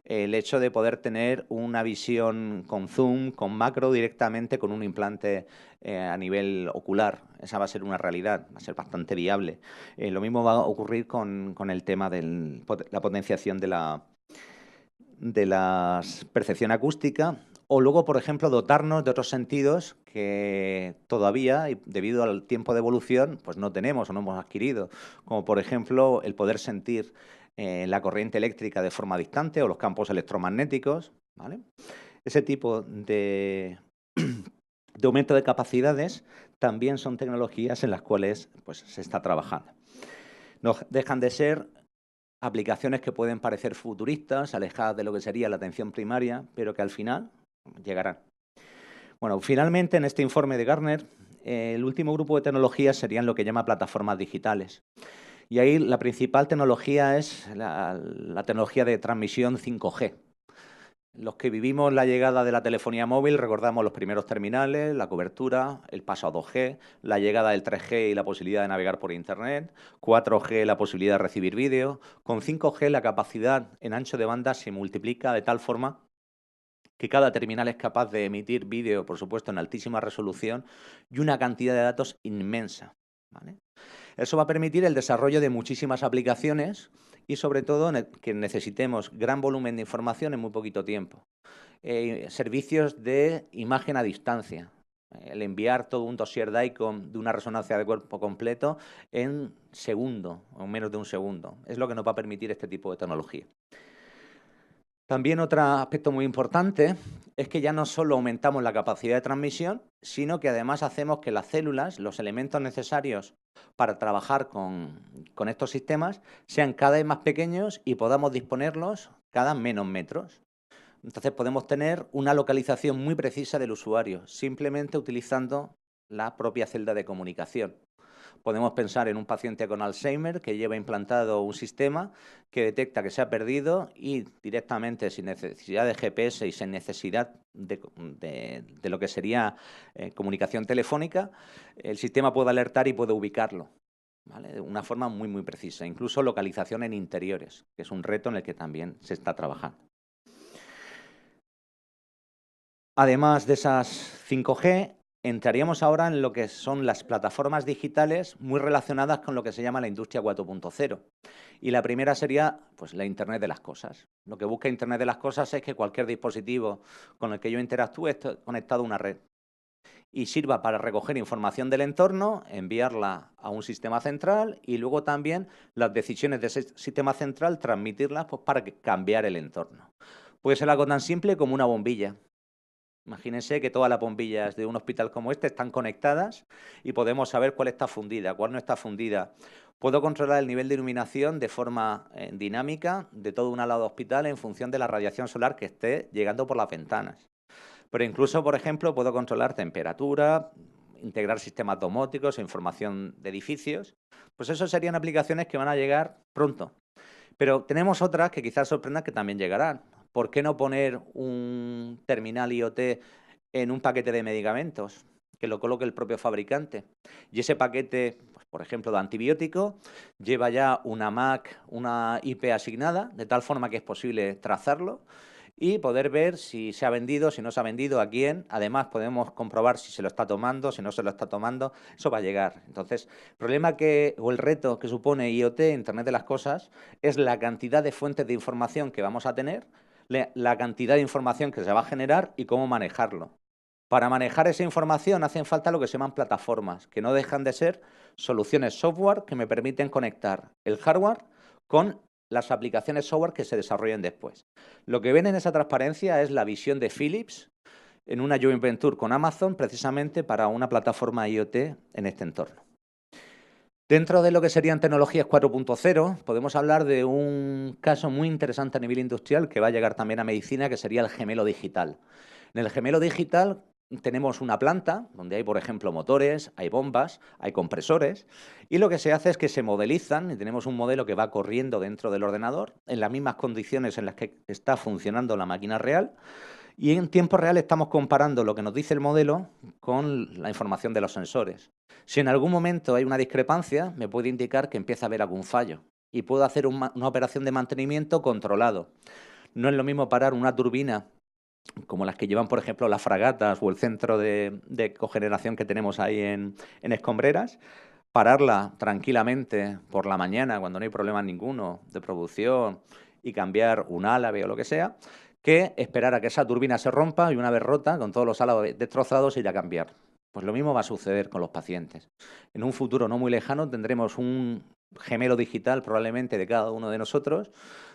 El hecho de poder tener una visión con zoom, con macro directamente con un implante a nivel ocular. Esa va a ser una realidad, va a ser bastante viable. Lo mismo va a ocurrir con el tema de la potenciación de la percepción acústica O luego, por ejemplo, dotarnos de otros sentidos que todavía, y debido al tiempo de evolución, pues no tenemos o no hemos adquirido, como por ejemplo el poder sentir la corriente eléctrica de forma distante o los campos electromagnéticos, ¿vale? Ese tipo de aumento de capacidades también son tecnologías en las cuales pues, se está trabajando. No dejan de ser aplicaciones que pueden parecer futuristas, alejadas de lo que sería la atención primaria, pero que al final llegarán. Bueno, finalmente en este informe de Gartner, el último grupo de tecnologías serían lo que llama plataformas digitales. Y ahí la principal tecnología es la tecnología de transmisión 5G. Los que vivimos la llegada de la telefonía móvil recordamos los primeros terminales, la cobertura, el paso a 2G, la llegada del 3G y la posibilidad de navegar por Internet, 4G la posibilidad de recibir vídeo. Con 5G la capacidad en ancho de banda se multiplica de tal forma que cada terminal es capaz de emitir vídeo, por supuesto, en altísima resolución y una cantidad de datos inmensa, ¿vale? Eso va a permitir el desarrollo de muchísimas aplicaciones y, sobre todo, que necesitemos gran volumen de información en muy poquito tiempo. Servicios de imagen a distancia. El enviar todo un dossier DICOM de una resonancia de cuerpo completo en segundo, o menos de un segundo. Es lo que nos va a permitir este tipo de tecnología. También otro aspecto muy importante es que ya no solo aumentamos la capacidad de transmisión, sino que además hacemos que las células, los elementos necesarios para trabajar con estos sistemas, sean cada vez más pequeños y podamos disponerlos cada menos metros. Entonces podemos tener una localización muy precisa del usuario, simplemente utilizando la propia celda de comunicación. Podemos pensar en un paciente con Alzheimer que lleva implantado un sistema que detecta que se ha perdido y directamente, sin necesidad de GPS y sin necesidad de lo que sería comunicación telefónica, el sistema puede alertar y puede ubicarlo, ¿vale? De una forma muy, muy precisa. Incluso localización en interiores, que es un reto en el que también se está trabajando. Además de esas 5G, entraríamos ahora en lo que son las plataformas digitales muy relacionadas con lo que se llama la industria 4.0. Y la primera sería pues, la Internet de las cosas. Lo que busca Internet de las cosas es que cualquier dispositivo con el que yo interactúe esté conectado a una red y sirva para recoger información del entorno, enviarla a un sistema central y luego también las decisiones de ese sistema central transmitirlas pues, para cambiar el entorno. Puede ser algo tan simple como una bombilla. Imagínense que todas las bombillas de un hospital como este están conectadas y podemos saber cuál está fundida, cuál no está fundida. Puedo controlar el nivel de iluminación de forma dinámica de todo un ala de hospital en función de la radiación solar que esté llegando por las ventanas. Pero incluso, por ejemplo, puedo controlar temperatura, integrar sistemas domóticos, información de edificios. Pues eso serían aplicaciones que van a llegar pronto. Pero tenemos otras que quizás sorprendan que también llegarán. ¿Por qué no poner un terminal IoT en un paquete de medicamentos que lo coloque el propio fabricante? Y ese paquete, pues, por ejemplo, de antibiótico, lleva ya una MAC, una IP asignada, de tal forma que es posible trazarlo y poder ver si se ha vendido, si no se ha vendido, a quién. Además, podemos comprobar si se lo está tomando, si no se lo está tomando. Eso va a llegar. Entonces, el problema o el reto que supone IoT, Internet de las Cosas, es la cantidad de fuentes de información que vamos a tener, la cantidad de información que se va a generar y cómo manejarlo. Para manejar esa información hacen falta lo que se llaman plataformas, que no dejan de ser soluciones software que me permiten conectar el hardware con las aplicaciones software que se desarrollen después. Lo que ven en esa transparencia es la visión de Philips en una joint venture con Amazon precisamente para una plataforma IoT en este entorno. Dentro de lo que serían tecnologías 4.0, podemos hablar de un caso muy interesante a nivel industrial que va a llegar también a medicina, que sería el gemelo digital. En el gemelo digital tenemos una planta donde hay, por ejemplo, motores, hay bombas, hay compresores, y lo que se hace es que se modelizan y tenemos un modelo que va corriendo dentro del ordenador en las mismas condiciones en las que está funcionando la máquina real, y en tiempo real estamos comparando lo que nos dice el modelo con la información de los sensores. Si en algún momento hay una discrepancia, me puede indicar que empieza a haber algún fallo y puedo hacer una operación de mantenimiento controlado. No es lo mismo parar una turbina como las que llevan, por ejemplo, las fragatas o el centro de cogeneración que tenemos ahí en Escombreras, pararla tranquilamente por la mañana cuando no hay problema ninguno de producción y cambiar un álave o lo que sea, que esperar a que esa turbina se rompa y una vez rota, con todos los alas destrozados, ir a cambiar. Pues lo mismo va a suceder con los pacientes. En un futuro no muy lejano tendremos un gemelo digital probablemente de cada uno de nosotros,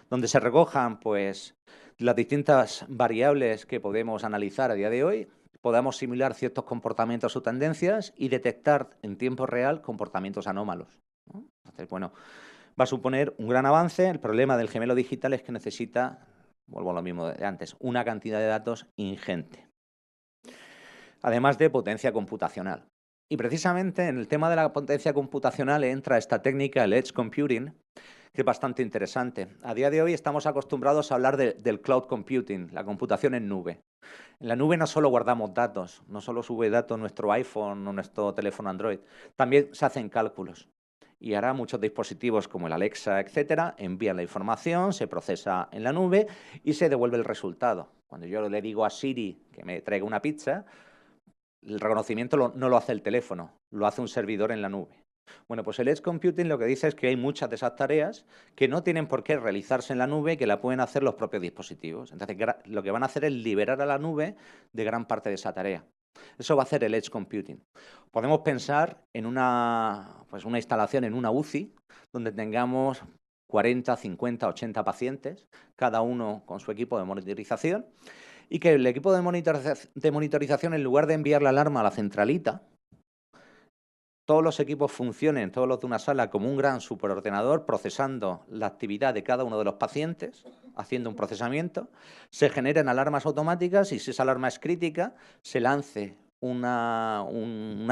donde se recojan pues las distintas variables que podemos analizar a día de hoy, podamos simular ciertos comportamientos o tendencias y detectar en tiempo real comportamientos anómalos, ¿no? Entonces, bueno, va a suponer un gran avance. El problema del gemelo digital es que necesita, vuelvo a lo mismo de antes, una cantidad de datos ingente, además de potencia computacional. Y precisamente en el tema de la potencia computacional entra esta técnica, el edge computing, que es bastante interesante. A día de hoy estamos acostumbrados a hablar del cloud computing, la computación en nube. En la nube no solo guardamos datos, no solo sube datos nuestro iPhone o nuestro teléfono Android, también se hacen cálculos. Y ahora muchos dispositivos como el Alexa, etcétera, envían la información, se procesa en la nube y se devuelve el resultado. Cuando yo le digo a Siri que me traiga una pizza, el reconocimiento no lo hace el teléfono, lo hace un servidor en la nube. Bueno, pues el edge computing lo que dice es que hay muchas de esas tareas que no tienen por qué realizarse en la nube y que la pueden hacer los propios dispositivos. Entonces, lo que van a hacer es liberar a la nube de gran parte de esa tarea. Eso va a hacer el edge computing. Podemos pensar en una instalación en una UCI donde tengamos 40, 50, 80 pacientes, cada uno con su equipo de monitorización, y que el equipo de monitorización, en lugar de enviar la alarma a la centralita, todos los equipos funcionen, todos los de una sala, como un gran superordenador, procesando la actividad de cada uno de los pacientes, haciendo un procesamiento, se generen alarmas automáticas y si esa alarma es crítica, se lance una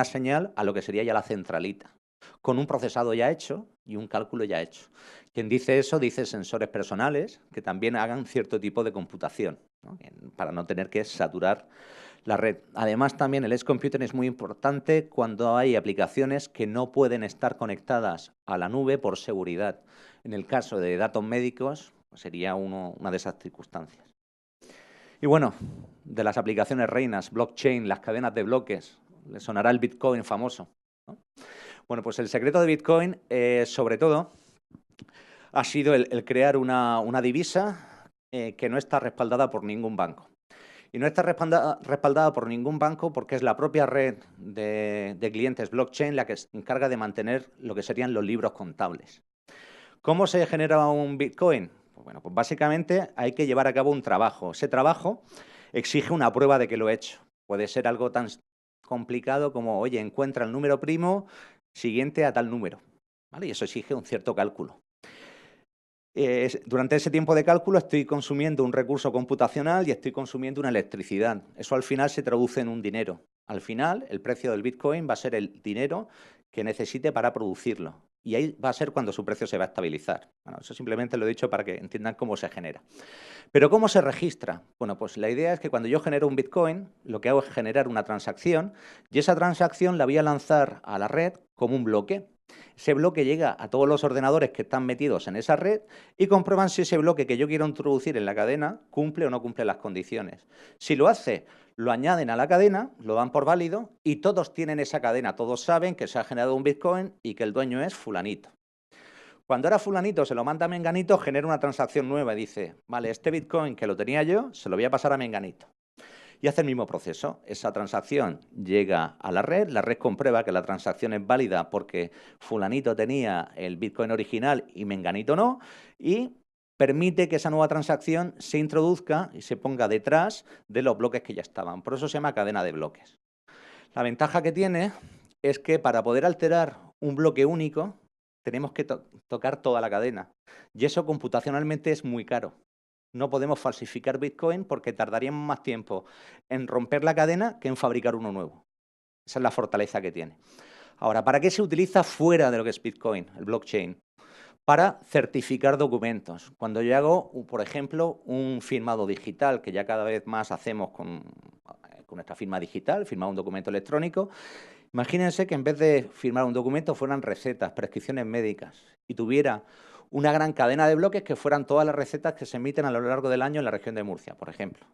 señal a lo que sería ya la centralita, con un procesado ya hecho y un cálculo ya hecho. Quien dice eso dice sensores personales que también hagan cierto tipo de computación, ¿no? Para no tener que saturar la red. Además, también el edge computing es muy importante cuando hay aplicaciones que no pueden estar conectadas a la nube por seguridad. En el caso de datos médicos, pues sería una de esas circunstancias. Y bueno, de las aplicaciones reinas, blockchain, las cadenas de bloques, le sonará el Bitcoin famoso, ¿no? Bueno, pues el secreto de Bitcoin, sobre todo, ha sido el crear una divisa que no está respaldada por ningún banco. Y no está respaldada por ningún banco porque es la propia red de clientes blockchain la que se encarga de mantener lo que serían los libros contables. ¿Cómo se genera un Bitcoin? Pues bueno, pues básicamente hay que llevar a cabo un trabajo. Ese trabajo exige una prueba de que lo he hecho. Puede ser algo tan complicado como, oye, encuentra el número primo siguiente a tal número, ¿vale? Y eso exige un cierto cálculo. Durante ese tiempo de cálculo estoy consumiendo un recurso computacional y estoy consumiendo una electricidad. Eso al final se traduce en un dinero. Al final, el precio del Bitcoin va a ser el dinero que necesite para producirlo. Y ahí va a ser cuando su precio se va a estabilizar. Bueno, eso simplemente lo he dicho para que entiendan cómo se genera. ¿Pero cómo se registra? Bueno, pues la idea es que cuando yo genero un Bitcoin, lo que hago es generar una transacción y esa transacción la voy a lanzar a la red como un bloque. Ese bloque llega a todos los ordenadores que están metidos en esa red y comprueban si ese bloque que yo quiero introducir en la cadena cumple o no cumple las condiciones. Si lo hace, lo añaden a la cadena, lo dan por válido y todos tienen esa cadena. Todos saben que se ha generado un Bitcoin y que el dueño es fulanito. Cuando ahora fulanito se lo manda a menganito, genera una transacción nueva y dice, vale, este Bitcoin que lo tenía yo, se lo voy a pasar a menganito. Y hace el mismo proceso. Esa transacción llega a la red comprueba que la transacción es válida porque fulanito tenía el Bitcoin original y menganito no, y permite que esa nueva transacción se introduzca y se ponga detrás de los bloques que ya estaban. Por eso se llama cadena de bloques. La ventaja que tiene es que para poder alterar un bloque único tenemos que tocar toda la cadena. Y eso computacionalmente es muy caro. No podemos falsificar Bitcoin porque tardaríamos más tiempo en romper la cadena que en fabricar uno nuevo. Esa es la fortaleza que tiene. Ahora, ¿para qué se utiliza fuera de lo que es Bitcoin, el blockchain? Para certificar documentos. Cuando yo hago, por ejemplo, un firmado digital, que ya cada vez más hacemos con nuestra firma digital, firmar un documento electrónico, imagínense que en vez de firmar un documento fueran recetas, prescripciones médicas y tuviera una gran cadena de bloques que fueran todas las recetas que se emiten a lo largo del año en la región de Murcia, por ejemplo.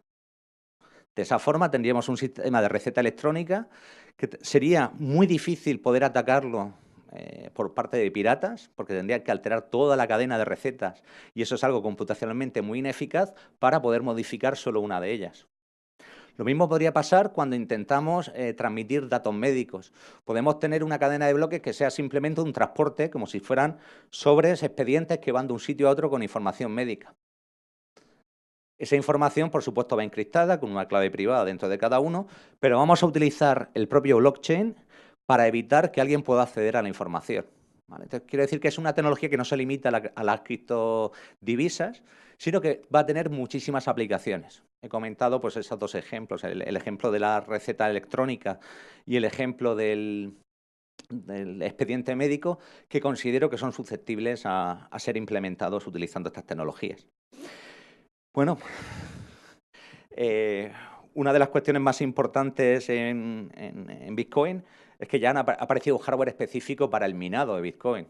De esa forma tendríamos un sistema de receta electrónica que sería muy difícil poder atacarlo por parte de piratas, porque tendrían que alterar toda la cadena de recetas y eso es algo computacionalmente muy ineficaz para poder modificar solo una de ellas. Lo mismo podría pasar cuando intentamos transmitir datos médicos. Podemos tener una cadena de bloques que sea simplemente un transporte, como si fueran sobres, expedientes que van de un sitio a otro con información médica. Esa información, por supuesto, va encriptada con una clave privada dentro de cada uno, pero vamos a utilizar el propio blockchain para evitar que alguien pueda acceder a la información. ¿Vale? Entonces, quiero decir que es una tecnología que no se limita a las criptodivisas, sino que va a tener muchísimas aplicaciones. He comentado pues, esos dos ejemplos, el ejemplo de la receta electrónica y el ejemplo del expediente médico, que considero que son susceptibles a ser implementados utilizando estas tecnologías. Bueno, una de las cuestiones más importantes en Bitcoin es que ya ha aparecido hardware específico para el minado de Bitcoin.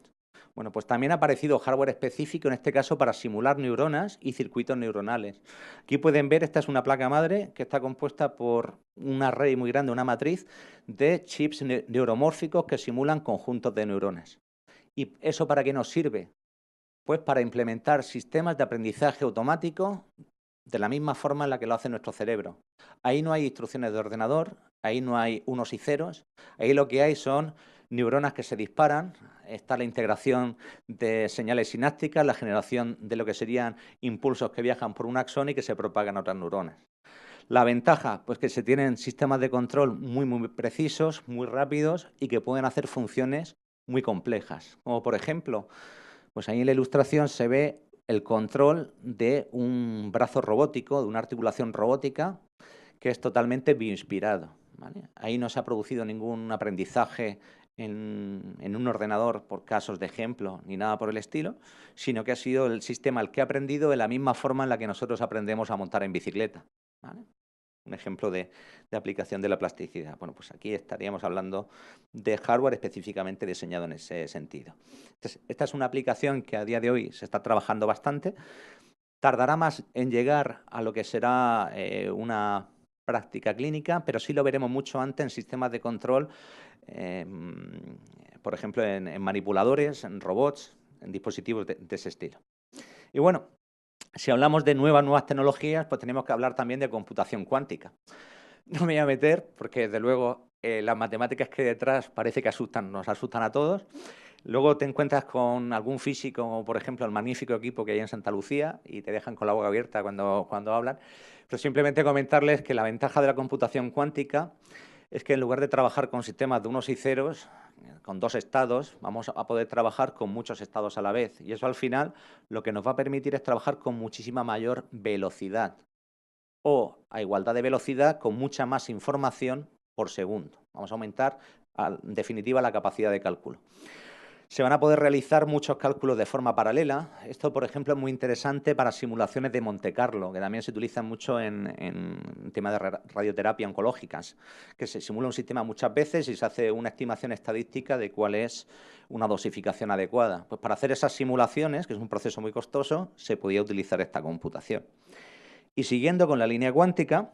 Bueno, pues también ha aparecido hardware específico, en este caso, para simular neuronas y circuitos neuronales. Aquí pueden ver, esta es una placa madre que está compuesta por un array muy grande, una matriz de chips neuromórficos que simulan conjuntos de neuronas. ¿Y eso para qué nos sirve? Pues para implementar sistemas de aprendizaje automático de la misma forma en la que lo hace nuestro cerebro. Ahí no hay instrucciones de ordenador, ahí no hay unos y ceros, ahí lo que hay son neuronas que se disparan, está la integración de señales sinápticas, la generación de lo que serían impulsos que viajan por un axón y que se propagan a otras neuronas. La ventaja, pues que se tienen sistemas de control muy precisos, muy rápidos y que pueden hacer funciones muy complejas, como por ejemplo, pues ahí en la ilustración se ve el control de un brazo robótico, de una articulación robótica, que es totalmente bioinspirado, ¿vale? Ahí no se ha producido ningún aprendizaje en un ordenador por casos de ejemplo ni nada por el estilo, sino que ha sido el sistema el que ha aprendido de la misma forma en la que nosotros aprendemos a montar en bicicleta, ¿vale? Un ejemplo de aplicación de la plasticidad. Bueno, pues aquí estaríamos hablando de hardware específicamente diseñado en ese sentido. Entonces, esta es una aplicación que a día de hoy se está trabajando bastante. Tardará más en llegar a lo que será una práctica clínica, pero sí lo veremos mucho antes en sistemas de control, por ejemplo, en manipuladores, en robots, en dispositivos de ese estilo. Y bueno, si hablamos de nuevas tecnologías, pues tenemos que hablar también de computación cuántica. No me voy a meter porque, desde luego, las matemáticas que hay detrás parece que nos asustan a todos. Luego te encuentras con algún físico, como por ejemplo el magnífico equipo que hay en Santa Lucía, y te dejan con la boca abierta cuando hablan. Pero simplemente comentarles que la ventaja de la computación cuántica es que en lugar de trabajar con sistemas de unos y ceros, con dos estados, vamos a poder trabajar con muchos estados a la vez. Y eso al final lo que nos va a permitir es trabajar con muchísima mayor velocidad o a igualdad de velocidad con mucha más información por segundo. Vamos a aumentar, en definitiva, la capacidad de cálculo. Se van a poder realizar muchos cálculos de forma paralela. Esto, por ejemplo, es muy interesante para simulaciones de Monte Carlo, que también se utilizan mucho en temas de radioterapia oncológicas, que se simula un sistema muchas veces y se hace una estimación estadística de cuál es una dosificación adecuada. Pues para hacer esas simulaciones, que es un proceso muy costoso, se podía utilizar esta computación. Y siguiendo con la línea cuántica,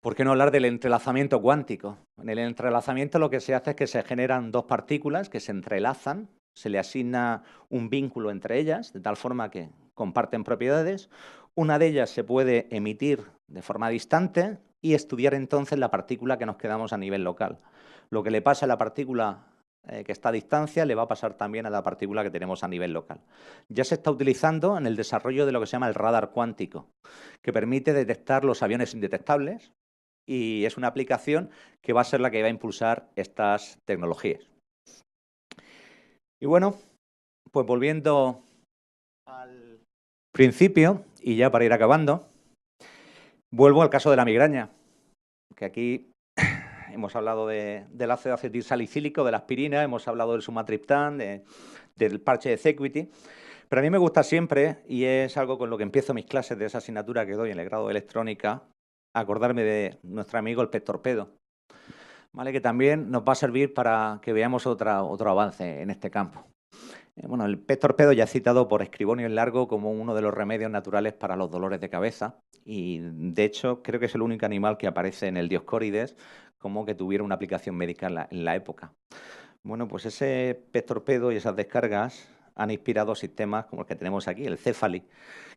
¿por qué no hablar del entrelazamiento cuántico? En el entrelazamiento lo que se hace es que se generan dos partículas que se entrelazan, se le asigna un vínculo entre ellas, de tal forma que comparten propiedades. Una de ellas se puede emitir de forma distante y estudiar entonces la partícula que nos quedamos a nivel local. Lo que le pasa a la partícula que está a distancia le va a pasar también a la partícula que tenemos a nivel local. Ya se está utilizando en el desarrollo de lo que se llama el radar cuántico, que permite detectar los aviones indetectables, y es una aplicación que va a ser la que va a impulsar estas tecnologías. Y bueno, pues volviendo al principio, y ya para ir acabando, vuelvo al caso de la migraña, que aquí hemos hablado del ácido acetilsalicílico, de la aspirina, hemos hablado del sumatriptán, del parche de Sequity, pero a mí me gusta siempre, y es algo con lo que empiezo mis clases de esa asignatura que doy en el grado de electrónica, acordarme de nuestro amigo el pez torpedo, ¿vale? Que también nos va a servir para que veamos otro avance en este campo. Bueno, el pez torpedo ya citado por Escribonio en Largo como uno de los remedios naturales para los dolores de cabeza, y de hecho creo que es el único animal que aparece en el Dioscórides como que tuviera una aplicación médica en la época. Bueno, pues ese pez torpedo y esas descargas han inspirado sistemas como el que tenemos aquí, el Cefali,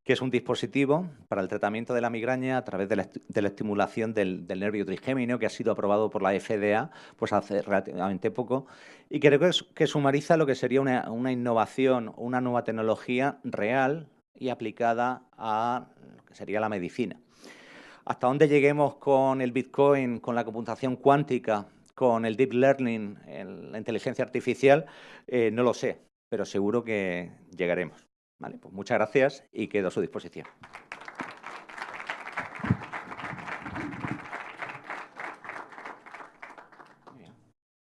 que es un dispositivo para el tratamiento de la migraña a través de la estimulación del nervio trigémino, que ha sido aprobado por la FDA pues hace relativamente poco, y creo que sumariza lo que sería una innovación, una nueva tecnología real y aplicada a lo que sería la medicina. Hasta dónde lleguemos con el Bitcoin, con la computación cuántica, con el deep learning, la inteligencia artificial, no lo sé, pero seguro que llegaremos. ¿Vale? Pues muchas gracias y quedo a su disposición.